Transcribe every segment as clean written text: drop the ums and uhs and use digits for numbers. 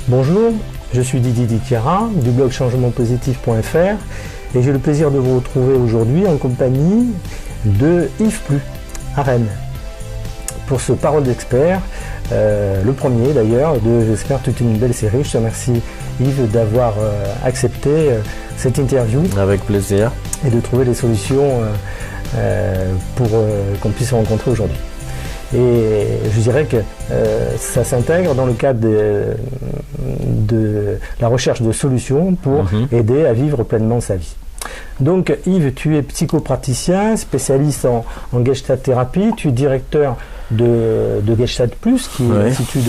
Bonjour, je suis Didier Dichiara du blog changementpositif.fr et j'ai le plaisir de vous retrouver aujourd'hui en compagnie de Yves Plu à Rennes pour ce Parole d'expert, le premier d'ailleurs de, j'espère, toute une belle série. Je te remercie Yves d'avoir accepté cette interview. Avec plaisir. Et de trouver des solutions pour qu'on puisse se rencontrer aujourd'hui. Et je dirais que ça s'intègre dans le cadre de la recherche de solutions pour aider à vivre pleinement sa vie. Donc Yves, tu es psychopraticien, spécialiste en Gestalt thérapie, tu es directeur de Gestalt Plus, qui est l'institut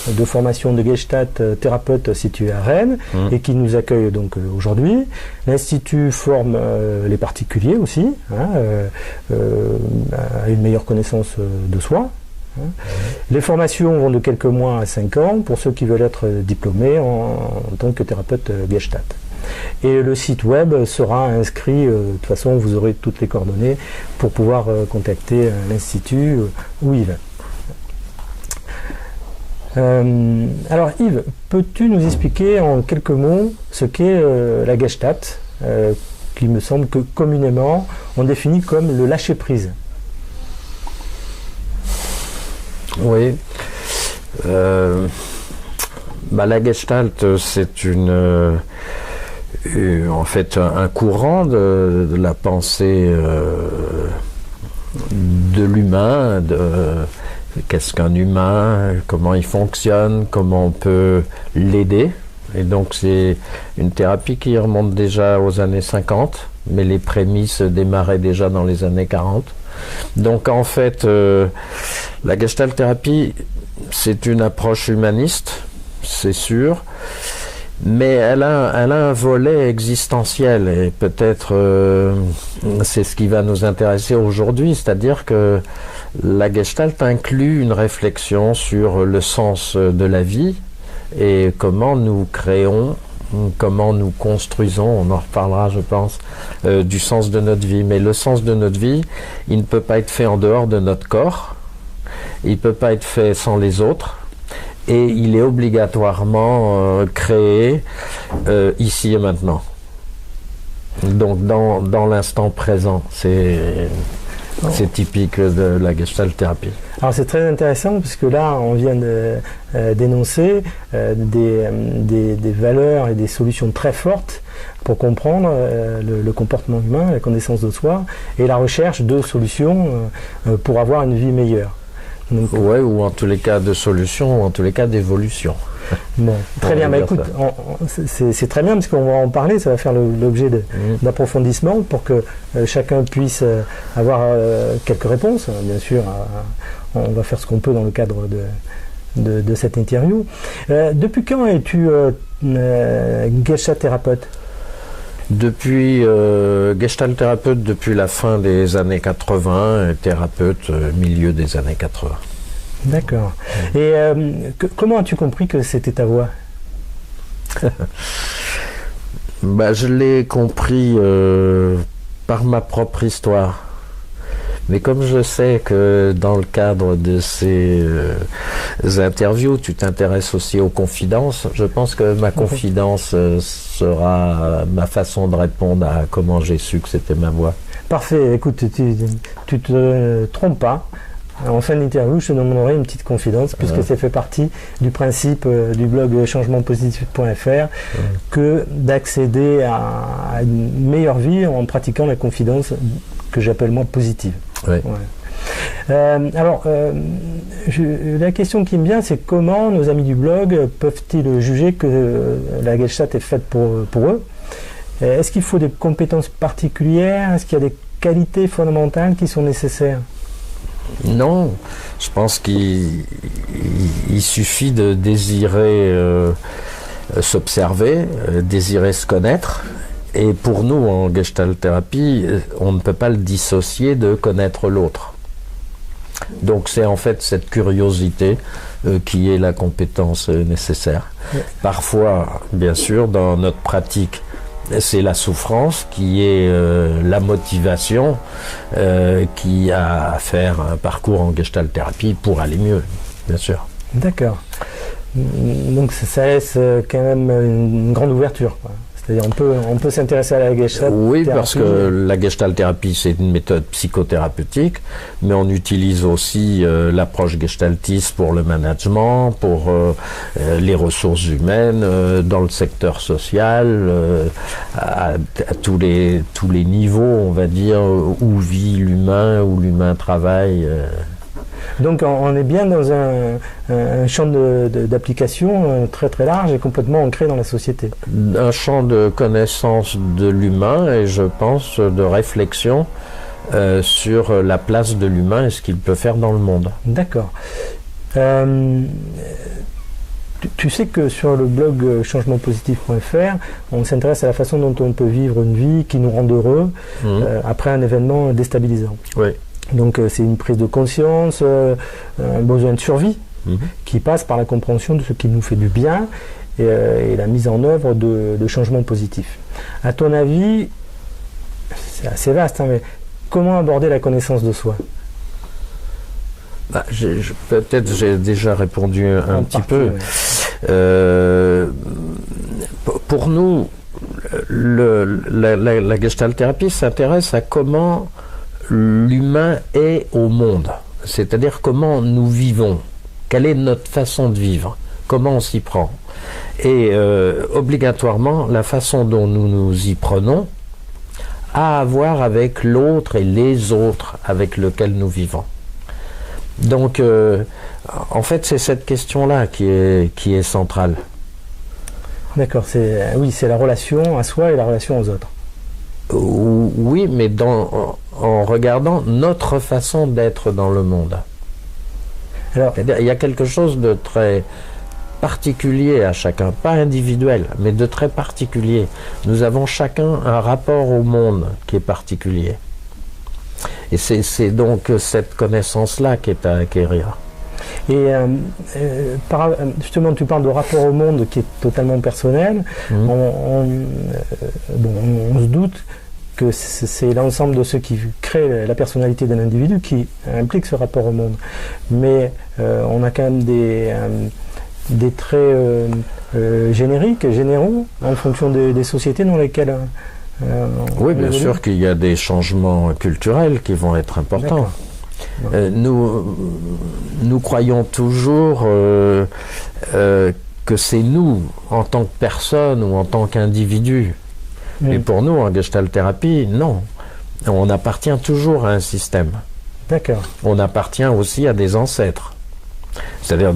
de formation de Gestalt thérapeute situé à Rennes et qui nous accueille donc aujourd'hui. L'institut forme les particuliers aussi, à une meilleure connaissance de soi. Les formations vont de quelques mois à 5 ans pour ceux qui veulent être diplômés en tant que thérapeute Gestalt. Et le site web sera inscrit, de toute façon vous aurez toutes les coordonnées pour pouvoir contacter l'Institut ou Yves. Alors Yves, peux-tu nous expliquer en quelques mots ce qu'est la Gestalt, qui me semble que communément on définit comme le lâcher-prise? Oui. La Gestalt, c'est en fait un courant de la pensée de l'humain, qu'est-ce qu'un humain, comment il fonctionne, comment on peut l'aider. Et donc c'est une thérapie qui remonte déjà aux années 50, mais les prémices démarraient déjà dans les années 40. Donc en fait, la Gestalt thérapie, c'est une approche humaniste, c'est sûr, mais elle a un volet existentiel et peut-être c'est ce qui va nous intéresser aujourd'hui, c'est-à-dire que la Gestalt inclut une réflexion sur le sens de la vie et comment nous créons, comment nous construisons, on en reparlera je pense, du sens de notre vie. Mais le sens de notre vie, il ne peut pas être fait en dehors de notre corps, il ne peut pas être fait sans les autres, et il est obligatoirement créé ici et maintenant. Donc dans l'instant présent, c'est typique de la Gestalt thérapie. Alors c'est très intéressant parce que là on vient d'énoncer des valeurs et des solutions très fortes pour comprendre le comportement humain, la connaissance de soi et la recherche de solutions pour avoir une vie meilleure. Oui, ou en tous les cas de solutions, ou en tous les cas d'évolution. Bon, très bien, écoute, c'est très bien parce qu'on va en parler, ça va faire l'objet d'approfondissement pour que chacun puisse avoir quelques réponses. Bien sûr, on va faire ce qu'on peut dans le cadre de cette interview. Depuis quand es-tu Gestalt thérapeute? Depuis Gestalt thérapeute depuis la fin des années 80 et thérapeute milieu des années 80. D'accord. Et comment as-tu compris que c'était ta voie? Je l'ai compris par ma propre histoire. Mais comme je sais que dans le cadre de ces interviews, tu t'intéresses aussi aux confidences, je pense que ma confidence sera ma façon de répondre à comment j'ai su que c'était ma voie. Parfait, écoute, tu te trompes pas. En fin d'interview, je te demanderai une petite confidence, puisque ça fait partie du principe du blog changementpositif.fr que d'accéder à une meilleure vie en pratiquant la confidence que j'appelle moi positive. Oui. Ouais. La question qui me vient, c'est comment nos amis du blog peuvent-ils juger que la Gestalt est faite pour eux? Est-ce qu'il faut des compétences particulières? Est-ce qu'il y a des qualités fondamentales qui sont nécessaires? Non, je pense qu'il suffit de désirer s'observer, désirer se connaître. Et pour nous, en Gestalt thérapie, on ne peut pas le dissocier de connaître l'autre. Donc c'est en fait cette curiosité qui est la compétence nécessaire. Parfois, bien sûr, dans notre pratique, c'est la souffrance qui est la motivation qui a à faire un parcours en Gestalt thérapie pour aller mieux, bien sûr. D'accord. Donc ça laisse quand même une grande ouverture, quoi. C'est-à-dire on peut s'intéresser à la Gestalt Oui, thérapie. parce que la Gestalt thérapie, c'est une méthode psychothérapeutique, mais on utilise aussi l'approche gestaltiste pour le management, pour les ressources humaines, dans le secteur social, à tous les niveaux, on va dire, où vit l'humain, où l'humain travaille. Donc on est bien dans un champ d'application très très large et complètement ancré dans la société. Un champ de connaissance de l'humain et je pense de réflexion sur la place de l'humain et ce qu'il peut faire dans le monde. D'accord. Tu sais que sur le blog changementpositif.fr, on s'intéresse à la façon dont on peut vivre une vie qui nous rend heureux après un événement déstabilisant. Oui. Donc c'est une prise de conscience, un besoin de survie qui passe par la compréhension de ce qui nous fait du bien et la mise en œuvre de changements positifs. À ton avis, c'est assez vaste, hein, mais comment aborder la connaissance de soi ? Peut-être j'ai déjà répondu un petit peu. Ouais. Pour nous, la Gestalt thérapie s'intéresse à comment l'humain est au monde, c'est-à-dire comment nous vivons, quelle est notre façon de vivre, comment on s'y prend. Et obligatoirement, la façon dont nous nous y prenons a à voir avec l'autre et les autres avec lesquels nous vivons. Donc, en fait, c'est cette question-là qui est centrale. D'accord, c'est la relation à soi et la relation aux autres. Oui, mais en regardant notre façon d'être dans le monde. Alors, c'est-à-dire, il y a quelque chose de très particulier à chacun, pas individuel, mais de très particulier. Nous avons chacun un rapport au monde qui est particulier. Et c'est donc cette connaissance-là qui est à acquérir. Et justement, tu parles de rapport au monde qui est totalement personnel. On se doute que c'est l'ensemble de ce qui crée la personnalité d'un individu qui implique ce rapport au monde. Mais on a quand même des traits génériques, généraux, en fonction des sociétés dans lesquelles... oui, bien sûr qu'il y a des changements culturels qui vont être importants. Nous croyons toujours que c'est nous, en tant que personne ou en tant qu'individu. Et pour nous, en Gestalt thérapie, non. On appartient toujours à un système. D'accord. On appartient aussi à des ancêtres. C'est-à-dire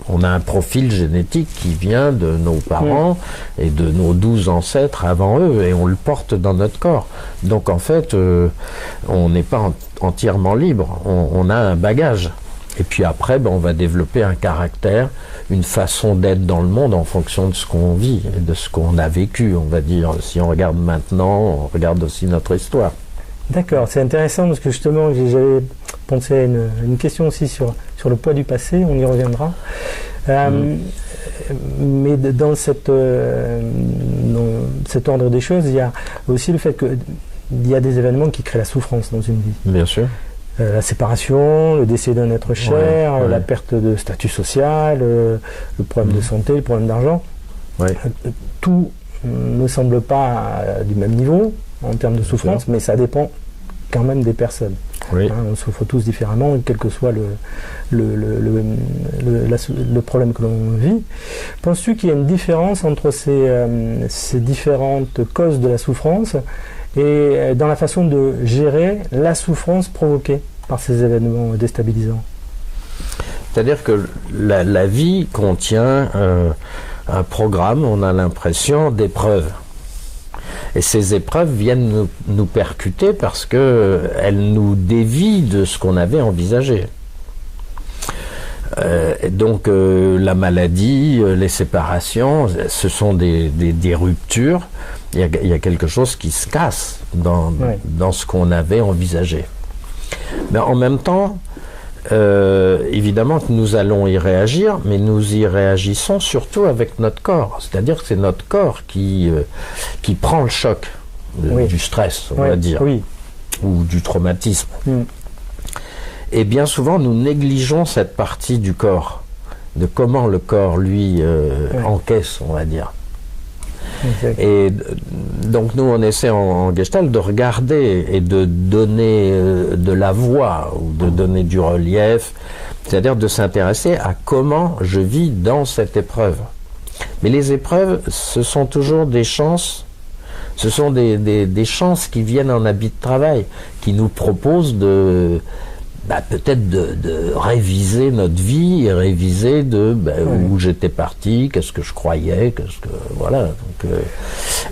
on a un profil génétique qui vient de nos parents et de nos 12 ancêtres avant eux, et on le porte dans notre corps. Donc en fait, on n'est pas entièrement libre, on a un bagage. Et puis après, on va développer un caractère, une façon d'être dans le monde en fonction de ce qu'on vit et de ce qu'on a vécu, on va dire. Si on regarde maintenant, on regarde aussi notre histoire. D'accord, c'est intéressant parce que justement, j'avais pensé à une question aussi sur le poids du passé, on y reviendra. Mais dans cet ordre des choses, il y a aussi le fait qu'il y a des événements qui créent la souffrance dans une vie. Bien sûr. La séparation, le décès d'un être cher, la perte de statut social, le problème de santé, le problème d'argent. Tout ne semble pas du même niveau en termes de souffrance, mais ça dépend quand même des personnes. On souffre tous différemment, quel que soit le problème que l'on vit. Penses-tu qu'il y a une différence entre ces différentes causes de la souffrance et dans la façon de gérer la souffrance provoquée par ces événements déstabilisants? C'est-à-dire que la vie contient un programme, on a l'impression, d'épreuves. Et ces épreuves viennent nous percuter parce qu'elles nous dévient de ce qu'on avait envisagé. Donc la maladie, les séparations, ce sont des ruptures. Il y a quelque chose qui se casse dans ce qu'on avait envisagé. Mais en même temps, évidemment que nous allons y réagir, mais nous y réagissons surtout avec notre corps. C'est-à-dire que c'est notre corps qui prend le choc du stress, on va dire, ou du traumatisme. Et bien souvent, nous négligeons cette partie du corps de comment le corps, lui, encaisse, on va dire. Exact. Et donc nous, on essaie en Gestalt de regarder et de donner de la voix ou de donner du relief, c'est-à-dire de s'intéresser à comment je vis dans cette épreuve. Mais les épreuves, ce sont toujours des chances, ce sont des chances qui viennent en habit de travail, qui nous proposent de... peut-être de réviser notre vie et réviser où j'étais parti, qu'est-ce que je croyais, voilà. Donc,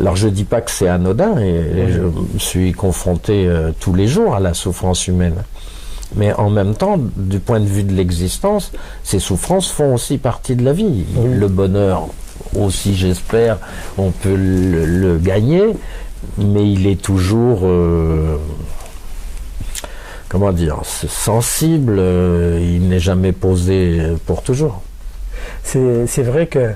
alors je dis pas que c'est anodin, et je me suis confronté tous les jours à la souffrance humaine. Mais en même temps, du point de vue de l'existence, ces souffrances font aussi partie de la vie. Le bonheur aussi, j'espère, on peut le gagner, mais il est toujours... comment dire, sensible, il n'est jamais posé pour toujours. C'est vrai que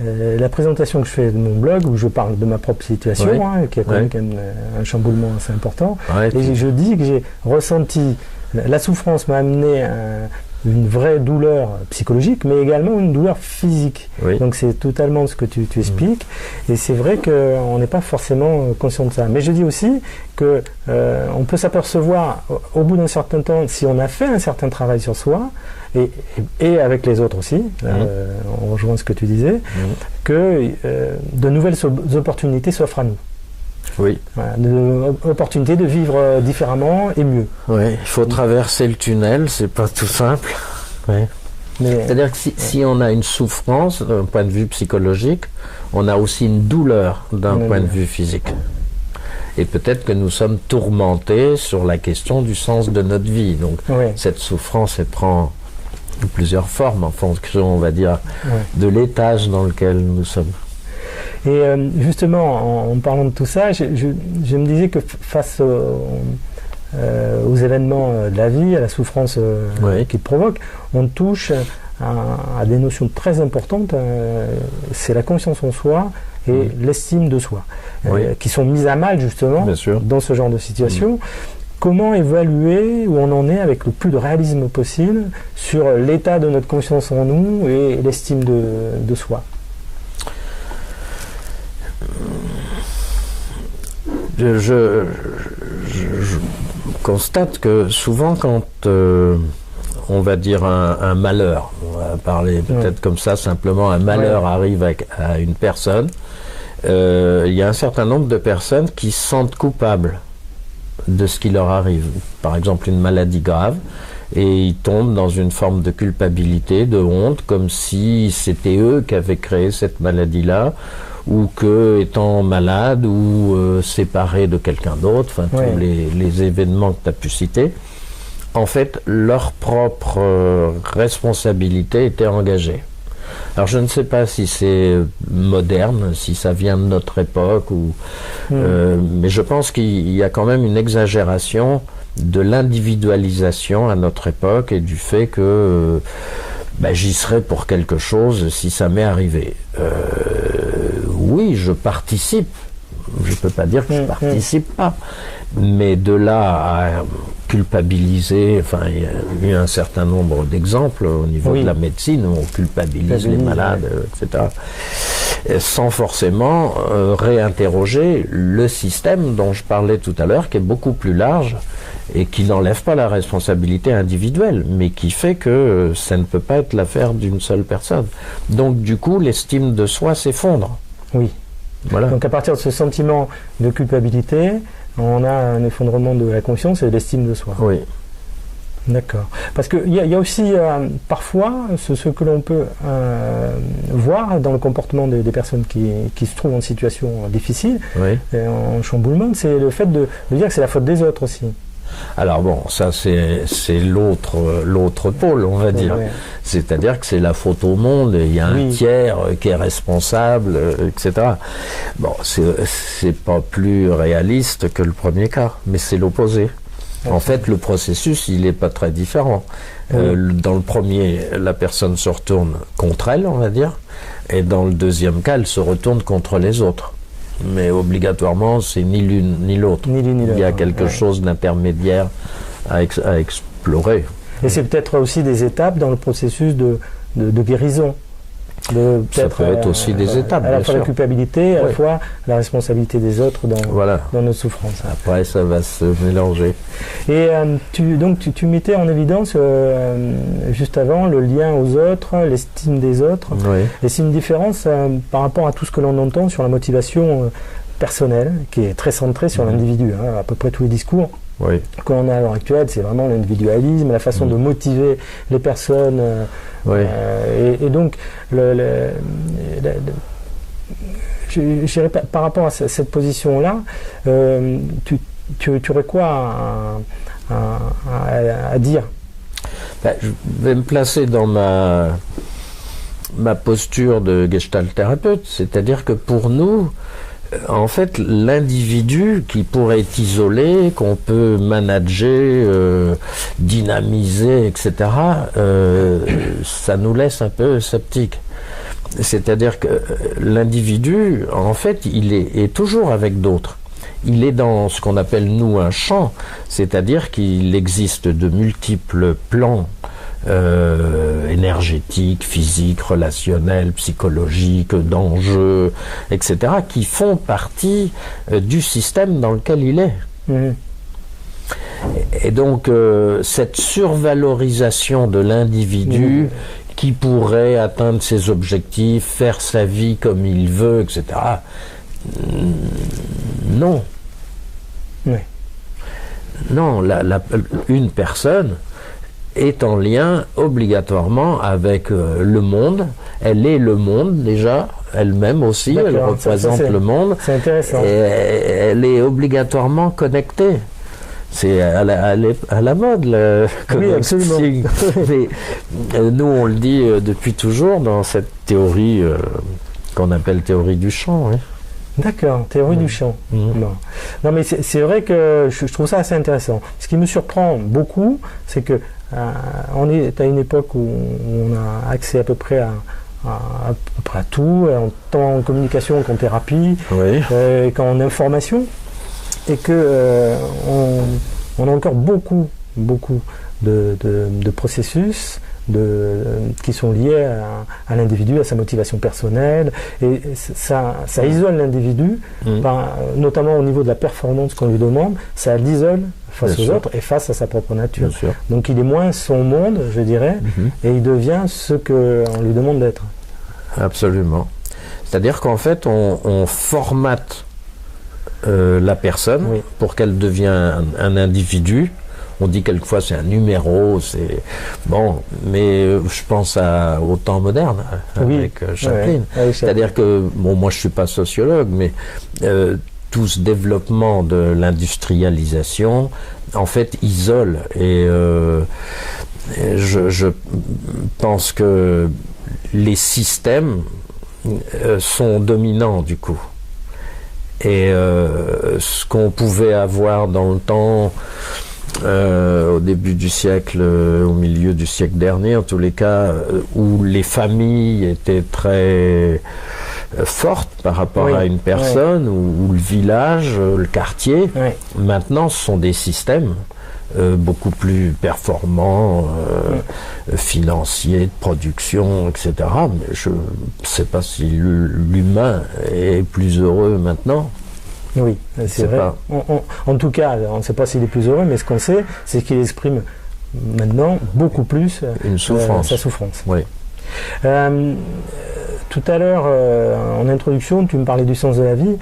la présentation que je fais de mon blog, où je parle de ma propre situation, qui a quand même un chamboulement assez important, et je dis que j'ai ressenti, la souffrance m'a amené à une vraie douleur psychologique, mais également une douleur physique. Donc c'est totalement ce que tu expliques, et c'est vrai qu'on n'est pas forcément conscient de ça. Mais je dis aussi que on peut s'apercevoir au bout d'un certain temps, si on a fait un certain travail sur soi, et avec les autres aussi, on rejoint ce que tu disais, que de nouvelles opportunités s'offrent à nous. Voilà, l'opportunité de vivre différemment et mieux. Il faut traverser le tunnel, c'est pas tout simple. C'est-à-dire que si on a une souffrance d'un point de vue psychologique, on a aussi une douleur d'un point de vue physique. Et peut-être que nous sommes tourmentés sur la question du sens de notre vie. Donc cette souffrance, elle prend plusieurs formes en fonction, on va dire, de l'étage dans lequel nous sommes. Et justement, en parlant de tout ça, je me disais que face aux événements de la vie, à la souffrance qu'ils provoquent, on touche à des notions très importantes. C'est la confiance en soi et l'estime de soi, qui sont mises à mal justement dans ce genre de situation. Comment évaluer où on en est avec le plus de réalisme possible sur l'état de notre confiance en nous et l'estime de soi? Je constate que souvent quand on va dire un malheur, on va parler peut-être comme ça simplement, un malheur arrive à une personne, il y a un certain nombre de personnes qui se sentent coupables de ce qui leur arrive. Par exemple une maladie grave, et ils tombent dans une forme de culpabilité, de honte, comme si c'était eux qui avaient créé cette maladie-là, ou que, étant malade ou séparés de quelqu'un d'autre, enfin tous les événements que tu as pu citer, en fait, leur propre responsabilité était engagée. Alors je ne sais pas si c'est moderne, si ça vient de notre époque, mais je pense qu'il y a quand même une exagération de l'individualisation à notre époque et du fait que j'y serais pour quelque chose si ça m'est arrivé. Oui, je participe. Je ne peux pas dire que je ne participe pas. Mais de là à culpabiliser, enfin, il y a eu un certain nombre d'exemples au niveau de la médecine où on culpabilise les malades, etc. Sans forcément réinterroger le système dont je parlais tout à l'heure, qui est beaucoup plus large et qui n'enlève pas la responsabilité individuelle, mais qui fait que ça ne peut pas être l'affaire d'une seule personne. Donc du coup, l'estime de soi s'effondre. Voilà. Donc à partir de ce sentiment de culpabilité, on a un effondrement de la conscience et de l'estime de soi. D'accord. Parce qu'il y a aussi parfois ce que l'on peut voir dans le comportement des personnes qui se trouvent en situation difficile, en chamboulement, c'est le fait de dire que c'est la faute des autres aussi. Alors bon, ça c'est l'autre pôle, on va dire. C'est-à-dire que c'est la faute au monde, il y a un tiers qui est responsable, etc. Bon, c'est pas plus réaliste que le premier cas, mais c'est l'opposé. En fait, le processus, il n'est pas très différent. Dans le premier, la personne se retourne contre elle, on va dire, et dans le deuxième cas, elle se retourne contre les autres. Mais obligatoirement, c'est ni l'une ni l'autre. Il y a quelque chose d'intermédiaire à explorer. Et c'est peut-être aussi des étapes dans le processus de guérison. Ça peut être aussi des étapes, à la bien fois sûr. la culpabilité, à la fois la responsabilité des autres dans notre souffrance. Après, ça va se mélanger. Et tu mettais en évidence, juste avant, le lien aux autres, l'estime des autres. Oui. Et c'est une différence par rapport à tout ce que l'on entend sur la motivation personnelle, qui est très centrée sur l'individu. À peu près tous les discours qu'on a à l'heure actuelle, c'est vraiment l'individualisme, la façon de motiver les personnes. Et donc, par rapport à cette position-là, tu aurais quoi à dire? Je vais me placer dans ma posture de gestalt thérapeute, c'est-à-dire que pour nous, en fait, l'individu qui pourrait être isolé, qu'on peut manager, dynamiser, etc., ça nous laisse un peu sceptiques. C'est-à-dire que l'individu, en fait, il est toujours avec d'autres. Il est dans ce qu'on appelle, nous, un champ, c'est-à-dire qu'il existe de multiples plans énergétiques, physiques, relationnels, psychologiques, d'enjeux, etc., qui font partie du système dans lequel il est. Et donc, cette survalorisation de l'individu qui pourrait atteindre ses objectifs, faire sa vie comme il veut, etc., non. Non, une personne est en lien obligatoirement avec le monde. Elle est le monde déjà, elle-même aussi, elle représente le monde. C'est intéressant. Et elle est obligatoirement connectée. C'est à la mode, le connecting. Mais nous, on le dit depuis toujours dans cette théorie qu'on appelle théorie du champ. D'accord, théorie du champ. Non, mais c'est vrai que je trouve ça assez intéressant. Ce qui me surprend beaucoup, c'est que on est à une époque où on a accès à peu près à tout, tant en communication qu'en thérapie, qu'en information, et que on a encore beaucoup de processus qui sont liés à l'individu, à sa motivation personnelle, et ça isole l'individu, notamment au niveau de la performance qu'on lui demande, ça l'isole face aux autres et face à sa propre nature. Donc il est moins son monde, je dirais, et il devient ce qu'on lui demande d'être. Absolument. C'est-à-dire qu'en fait, on formate la personne pour qu'elle devienne un individu. On dit quelquefois c'est un numéro, c'est bon, mais je pense au temps moderne avec Chaplin. C'est-à-dire que, bon, moi je suis pas sociologue, mais tout ce développement de l'industrialisation, en fait, isole. Et je pense que les systèmes sont dominants du coup. Et ce qu'on pouvait avoir dans le temps, au début du siècle, au milieu du siècle dernier, en tous les cas, où les familles étaient très fortes par rapport à une personne, ou le village, le quartier. Maintenant, ce sont des systèmes beaucoup plus performants, financiers, de production, etc. Mais je ne sais pas si l'humain est plus heureux maintenant. Oui, c'est vrai. En tout cas, on ne sait pas s'il est plus heureux, mais ce qu'on sait, c'est qu'il exprime maintenant beaucoup plus sa souffrance. Tout à l'heure, en introduction, tu me parlais du sens de la vie.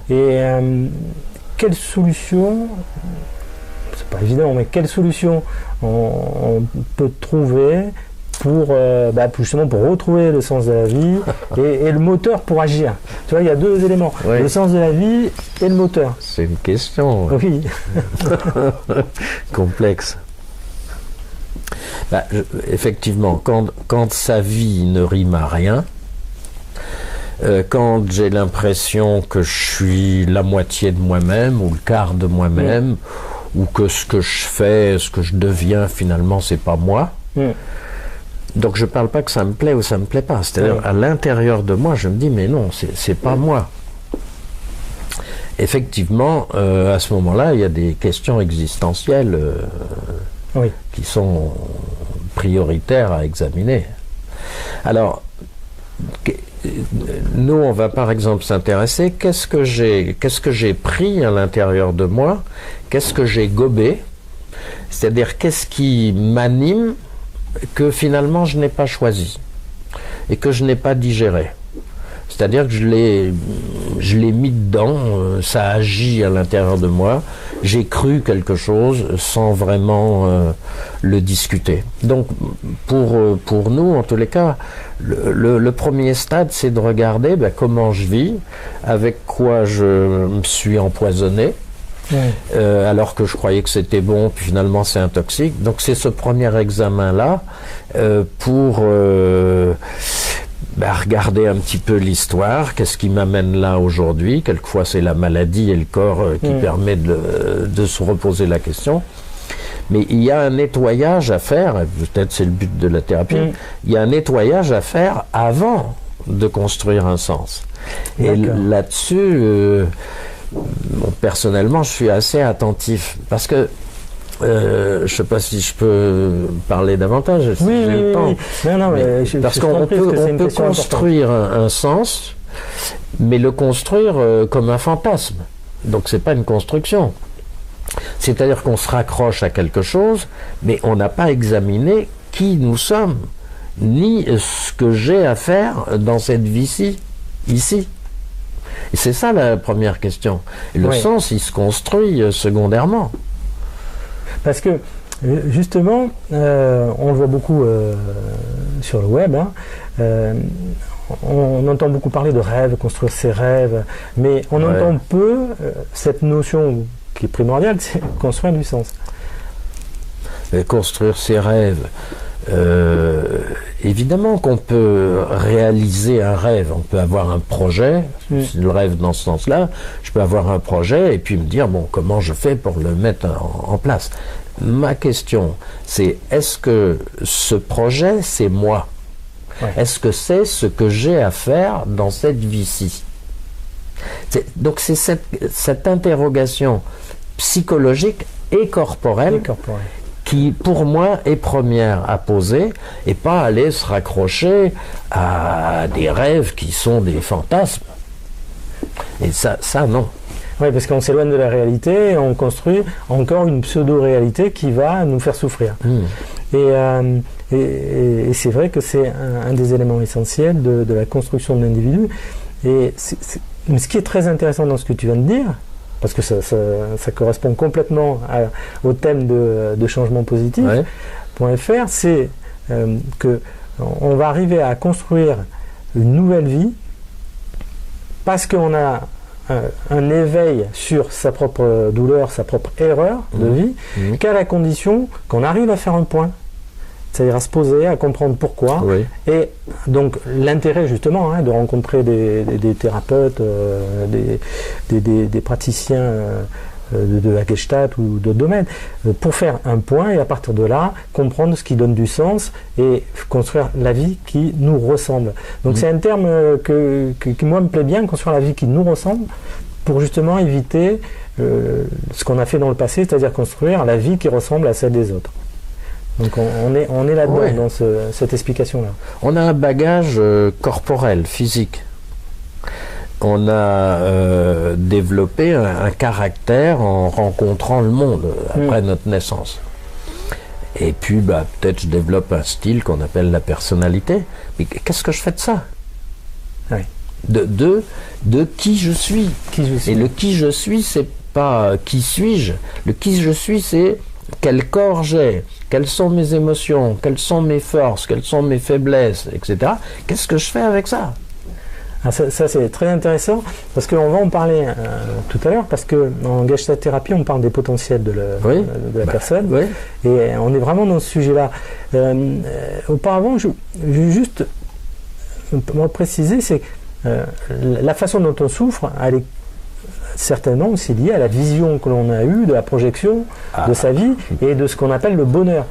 Et quelle solution, c'est pas évident, mais quelle solution on peut trouver pour justement pour retrouver le sens de la vie et le moteur pour agir. Tu vois, il y a deux éléments, le sens de la vie et le moteur. C'est une question complexe. Effectivement, quand sa vie ne rime à rien, quand j'ai l'impression que je suis la moitié de moi-même ou le quart de moi-même, ou que ce que je fais, ce que je deviens, finalement, c'est pas moi. Donc je ne parle pas que ça me plaît ou ça me plaît pas. C'est-à-dire à l'intérieur de moi, je me dis mais non, c'est pas moi. Effectivement, à ce moment-là, il y a des questions existentielles qui sont prioritaires à examiner. Alors, nous, on va par exemple s'intéresser, qu'est-ce que j'ai pris à l'intérieur de moi, qu'est-ce que j'ai gobé, c'est-à-dire qu'est-ce qui m'anime que finalement je n'ai pas choisi et que je n'ai pas digéré. C'est-à-dire que je l'ai mis dedans, ça agit à l'intérieur de moi, j'ai cru quelque chose sans vraiment le discuter. Donc pour nous, en tous les cas, le premier stade, c'est de regarder comment je vis, avec quoi je me suis empoisonné, alors que je croyais que c'était bon, puis finalement c'est un toxique. Donc c'est ce premier examen-là pour regarder un petit peu l'histoire, qu'est-ce qui m'amène là aujourd'hui. Quelquefois c'est la maladie et le corps qui permet de se reposer la question. Mais il y a un nettoyage à faire, peut-être c'est le but de la thérapie, il y a un nettoyage à faire avant de construire un sens. Et là-dessus, personnellement, je suis assez attentif, parce que je ne sais pas si je peux parler davantage. Oui. Non, mais parce qu'on peut construire un sens, mais le construire comme un fantasme. Donc c'est pas une construction. C'est-à-dire qu'on se raccroche à quelque chose, mais on n'a pas examiné qui nous sommes, ni ce que j'ai à faire dans cette vie-ci, ici. Et c'est ça la première question. Et le sens, il se construit secondairement. Parce que, justement, on le voit beaucoup sur le web, on entend beaucoup parler de rêves, construire ses rêves, mais on entend peu cette notion qui est primordiale, c'est construire du sens. Et construire ses rêves, évidemment qu'on peut réaliser un rêve, on peut avoir un projet, le rêve dans ce sens-là, je peux avoir un projet et puis me dire, bon, comment je fais pour le mettre en place. Ma question, c'est, est-ce que ce projet, c'est moi? Est-ce que c'est ce que j'ai à faire dans cette vie-ci? Donc c'est cette interrogation psychologique et corporelle qui, pour moi, est première à poser, et pas aller se raccrocher à des rêves qui sont des fantasmes. Et ça non. Oui, parce qu'on s'éloigne de la réalité et on construit encore une pseudo-réalité qui va nous faire souffrir. Et c'est vrai que c'est un des éléments essentiels de la construction de l'individu. Et mais ce qui est très intéressant dans ce que tu viens de dire, parce que ça correspond complètement au thème de changement positif, .fr, c'est qu'on va arriver à construire une nouvelle vie parce qu'on a un éveil sur sa propre douleur, sa propre erreur de vie, qu'à la condition qu'on arrive à faire un point. C'est-à-dire à se poser, à comprendre pourquoi. Et donc l'intérêt justement de rencontrer des thérapeutes, des praticiens de la Gestalt ou d'autres domaines, pour faire un point et à partir de là, comprendre ce qui donne du sens et construire la vie qui nous ressemble. Donc c'est un terme qui moi me plaît bien, construire la vie qui nous ressemble, pour justement éviter ce qu'on a fait dans le passé, c'est-à-dire construire la vie qui ressemble à celle des autres. Donc on est là-dedans, dans cette explication-là. On a un bagage corporel, physique. On a développé un caractère en rencontrant le monde après notre naissance. Et puis peut-être je développe un style qu'on appelle la personnalité. Mais qu'est-ce que je fais de ça? De qui je suis. Et le qui je suis, c'est pas qui suis-je. Le qui je suis, c'est quel corps j'ai, quelles sont mes émotions, quelles sont mes forces, quelles sont mes faiblesses, etc. Qu'est-ce que je fais avec ça? Ça c'est très intéressant, parce qu'on va en parler tout à l'heure, parce qu'en Gestalt thérapie, on parle des potentiels de la personne, et on est vraiment dans ce sujet-là. Auparavant, je vais juste préciser, c'est la façon dont on souffre, elle est certainement aussi lié à la vision que l'on a eue de la projection de sa vie et de ce qu'on appelle le bonheur.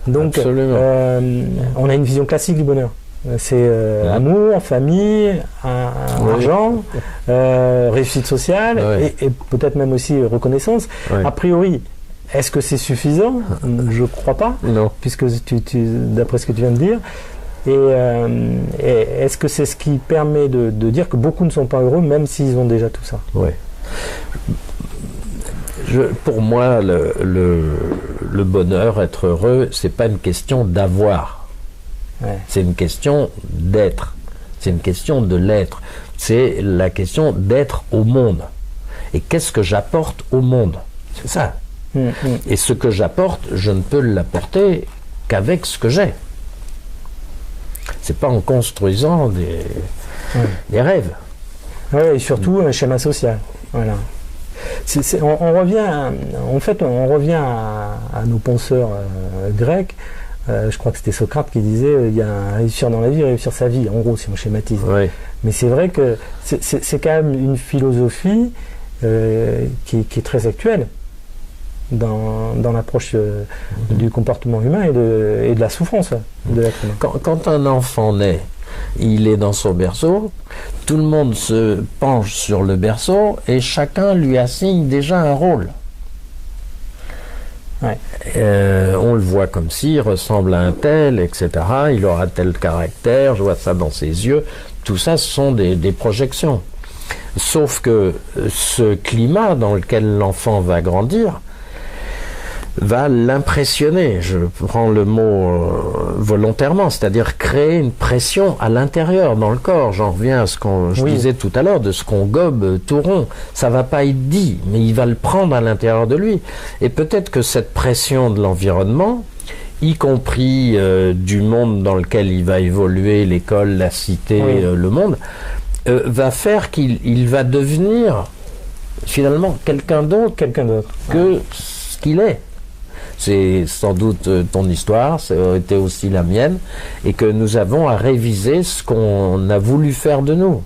Donc, on a une vision classique du bonheur. C'est amour, famille, argent, réussite sociale et peut-être même aussi reconnaissance. A priori, est-ce que c'est suffisant? Je ne crois pas, Non. puisque d'après ce que tu viens de dire. Et est-ce que c'est ce qui permet de dire que beaucoup ne sont pas heureux, même s'ils ont déjà tout ça? Oui. Pour moi, le bonheur, être heureux, c'est pas une question d'avoir. Ouais. C'est une question d'être. C'est une question de l'être. C'est la question d'être au monde. Et qu'est-ce que j'apporte au monde? C'est ça. Et ce que j'apporte, je ne peux l'apporter qu'avec ce que j'ai. C'est pas en construisant des rêves. Oui, et surtout un schéma social. Voilà. On revient à nos penseurs grecs. Je crois que c'était Socrate qui disait il y a un réussir dans la vie, réussir sa vie, en gros, si on schématise. Oui. Mais c'est vrai que c'est quand même une philosophie qui est très actuelle dans l'approche du comportement humain et de la souffrance de l'être humain. Quand un enfant naît, il est dans son berceau, tout le monde se penche sur le berceau et chacun lui assigne déjà un rôle. Ouais. On le voit comme s'il ressemble à un tel, etc. Il aura tel caractère, je vois ça dans ses yeux. Tout ça, ce sont des projections. Sauf que ce climat dans lequel l'enfant va grandir va l'impressionner. Je prends le mot volontairement, c'est-à-dire créer une pression à l'intérieur, dans le corps. J'en reviens à ce que je disais tout à l'heure, de ce qu'on gobe tout rond. Ça va pas être dit, mais il va le prendre à l'intérieur de lui. Et peut-être que cette pression de l'environnement, y compris du monde dans lequel il va évoluer, l'école, la cité, le monde, va faire qu'il va devenir finalement quelqu'un d'autre que ce qu'il est. C'est sans doute ton histoire, ça a été aussi la mienne, et que nous avons à réviser ce qu'on a voulu faire de nous.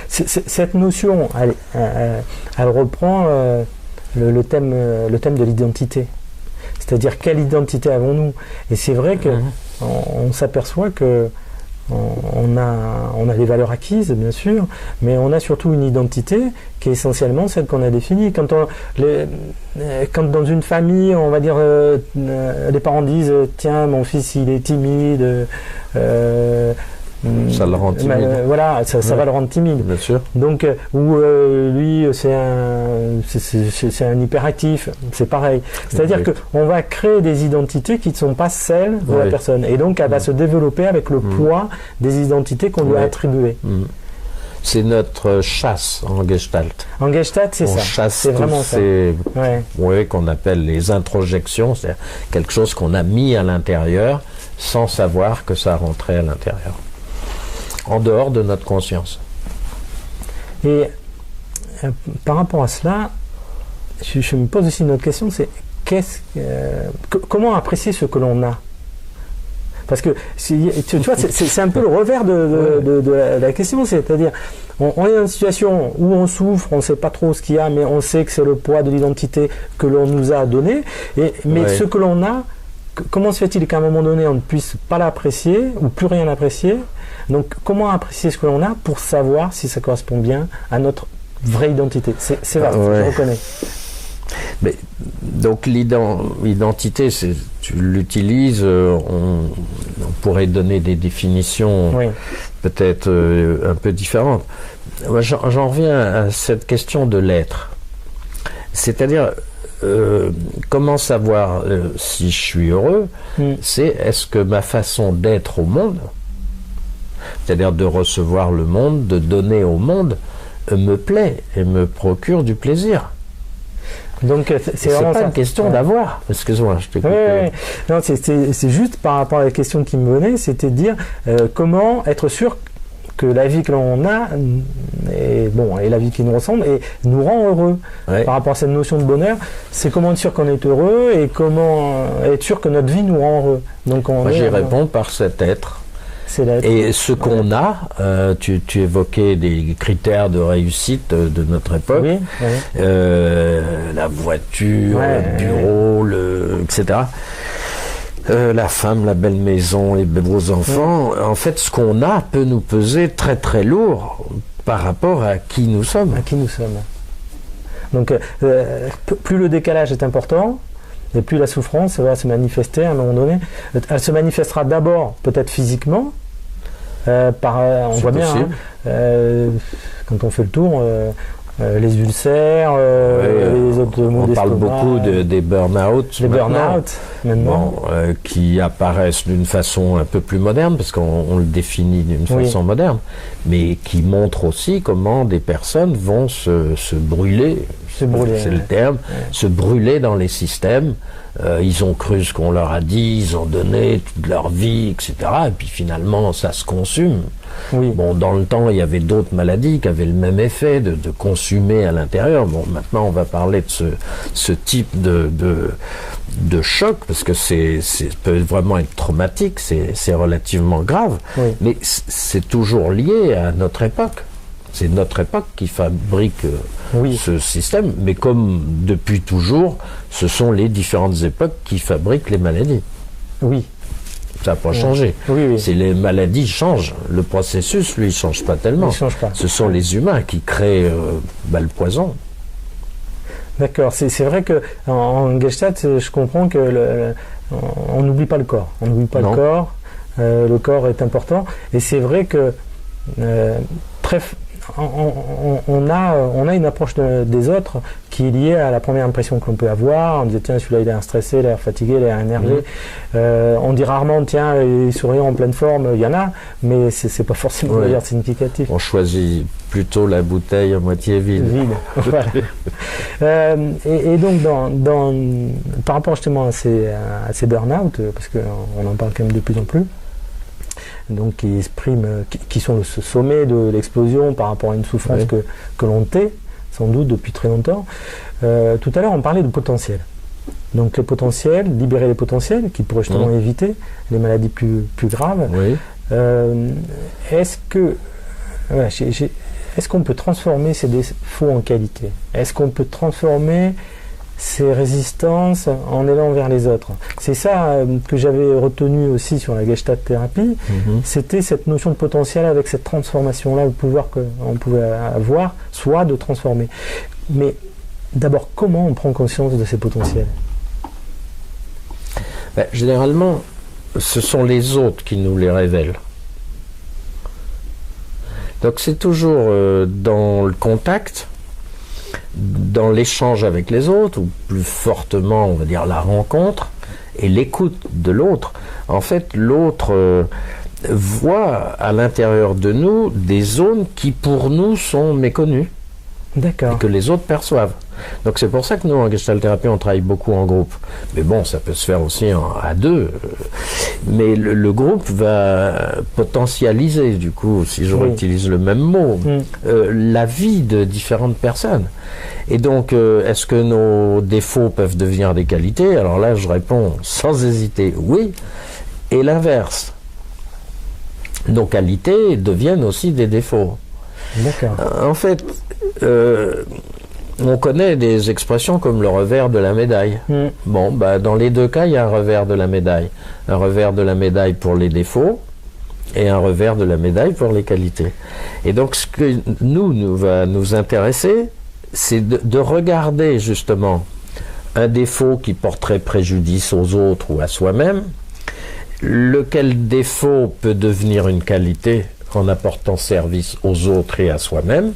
Cette notion, elle reprend le thème de l'identité. C'est-à-dire, quelle identité avons-nous? Et c'est vrai qu'on s'aperçoit que on a les valeurs acquises, bien sûr, mais on a surtout une identité qui est essentiellement celle qu'on a définie. Quand dans une famille, on va dire, les parents disent « Tiens, mon fils, il est timide », ça le rend timide. Voilà, ça va le rendre timide. Bien sûr. Donc, lui, c'est un hyperactif, c'est pareil. C'est-à-dire qu'on va créer des identités qui ne sont pas celles de la personne. Et donc, elle va se développer avec le poids des identités qu'on lui a attribuées. C'est notre chasse en Gestalt. En Gestalt, c'est ça. Chasse c'est vraiment ça. Qu'on appelle les introjections, c'est-à-dire quelque chose qu'on a mis à l'intérieur sans savoir que ça rentrait à l'intérieur. En dehors de notre conscience. Et par rapport à cela, je me pose aussi une autre question, c'est comment apprécier ce que l'on a? Parce que tu vois, c'est un peu le revers de la question, c'est-à-dire on est dans une situation où on souffre, on ne sait pas trop ce qu'il y a, mais on sait que c'est le poids de l'identité que l'on nous a donné, mais ce que l'on a, comment se fait-il qu'à un moment donné on ne puisse pas l'apprécier ou plus rien apprécier? Donc comment apprécier ce que l'on a pour savoir si ça correspond bien à notre vraie identité? C'est vaste, je reconnais. Mais, donc l'identité, tu l'utilises, on pourrait donner des définitions peut-être un peu différentes. Moi, j'en reviens à cette question de l'être. C'est-à-dire, comment savoir si je suis heureux? C'est est-ce que ma façon d'être au monde, c'est-à-dire de recevoir le monde, de donner au monde, me plaît et me procure du plaisir. Donc c'est vraiment pas une question d'avoir. Excuse-moi, je t'écoute. Non, c'est juste par rapport à la question qui me venait, c'était de dire comment être sûr que la vie que l'on a et la vie qui nous ressemble et nous rend heureux. Par rapport à cette notion de bonheur, c'est comment être sûr qu'on est heureux et comment être sûr que notre vie nous rend heureux. Donc moi, j'y réponds par cet être. Et ce qu'on a, tu évoquais des critères de réussite de notre époque, la voiture, le bureau, etc. La femme, la belle maison, les beaux enfants. En fait, ce qu'on a peut nous peser très très lourd par rapport à qui nous sommes. Donc, plus le décalage est important, et puis la souffrance va se manifester à un moment donné. Elle se manifestera d'abord peut-être physiquement, on voit bien, quand on fait le tour, les ulcères, les autres maux d'estomac. On parle beaucoup des burn-out. Les burn-out, maintenant. Qui apparaissent d'une façon un peu plus moderne, parce qu'on le définit d'une façon moderne, mais qui montrent aussi comment des personnes vont se brûler, c'est le terme, se brûler dans les systèmes. Ils ont cru ce qu'on leur a dit, ils ont donné toute leur vie, etc. Et puis finalement, ça se consume. Oui. Bon, dans le temps, il y avait d'autres maladies qui avaient le même effet de consumer à l'intérieur. Bon, maintenant, on va parler de ce type de choc, parce que peut vraiment être traumatique, c'est relativement grave. Oui. Mais c'est toujours lié à notre époque. C'est notre époque qui fabrique ce système, mais comme depuis toujours, ce sont les différentes époques qui fabriquent les maladies. Oui. Ça n'a pas changé. Oui. C'est les maladies changent. Le processus, lui, ne change pas tellement. Il change pas. Ce sont les humains qui créent le poison. D'accord. C'est vrai que en Gestalt, je comprends que on n'oublie pas le corps. On n'oublie pas le corps. Le corps est important. Et c'est vrai que on a une approche des autres qui est liée à la première impression qu'on peut avoir. On dit tiens, celui-là il a l'air stressé, il a l'air fatigué, il a l'air énervé. On dit rarement tiens, il sourit en pleine forme. Il y en a, mais c'est pas forcément d'ailleurs significatif. On choisit plutôt la bouteille à moitié vide. Voilà. Et donc par rapport justement à ces burn-out, parce qu'on en parle quand même de plus en plus, donc qui sont le sommet de l'explosion par rapport à une souffrance que l'on tait, sans doute depuis très longtemps. Tout à l'heure, on parlait de potentiel. Donc les potentiels, libérer les potentiels qui pourraient justement éviter les maladies plus graves. Oui. Est-ce qu'on peut transformer ces défauts en qualité? Est-ce qu'on peut transformer ces résistances en allant vers les autres? C'est ça que j'avais retenu aussi sur la Gestalt thérapie. C'était cette notion de potentiel avec cette transformation-là, le pouvoir qu'on pouvait avoir, soit de transformer. Mais d'abord, comment on prend conscience de ces potentiels? Généralement, ce sont les autres qui nous les révèlent. Donc c'est toujours dans le contact, dans l'échange avec les autres, ou plus fortement, on va dire, la rencontre et l'écoute de l'autre. En fait, l'autre voit à l'intérieur de nous des zones qui, pour nous, sont méconnues. D'accord. Et que les autres perçoivent. Donc c'est pour ça que nous, en Gestalt thérapie, on travaille beaucoup en groupe. Mais bon, ça peut se faire aussi à deux. Mais le groupe va potentialiser, du coup, si je réutilise le même mot, la vie de différentes personnes. Et donc, est-ce que nos défauts peuvent devenir des qualités? Alors là, je réponds sans hésiter, oui. Et l'inverse. Nos qualités deviennent aussi des défauts. D'accord. En fait, on connaît des expressions comme le revers de la médaille. Bon, dans les deux cas, il y a un revers de la médaille. Un revers de la médaille pour les défauts et un revers de la médaille pour les qualités. Et donc, ce que nous va nous intéresser, c'est de regarder justement un défaut qui porterait préjudice aux autres ou à soi-même, lequel défaut peut devenir une qualité en apportant service aux autres et à soi-même.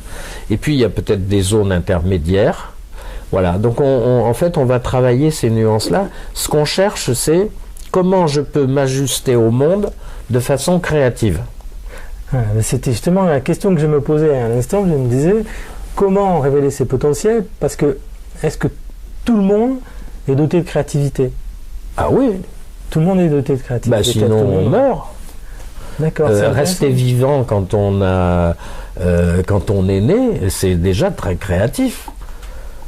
Et puis, il y a peut-être des zones intermédiaires. Voilà. Donc, en fait, on va travailler ces nuances-là. Ce qu'on cherche, c'est comment je peux m'ajuster au monde de façon créative. C'était justement la question que je me posais à l'instant. Je me disais, comment révéler ses potentiels? Parce que, est-ce que tout le monde est doté de créativité? Ah oui. Tout le monde est doté de créativité. Sinon, on meurt. D'accord. Rester vivant quand on est né, c'est déjà très créatif.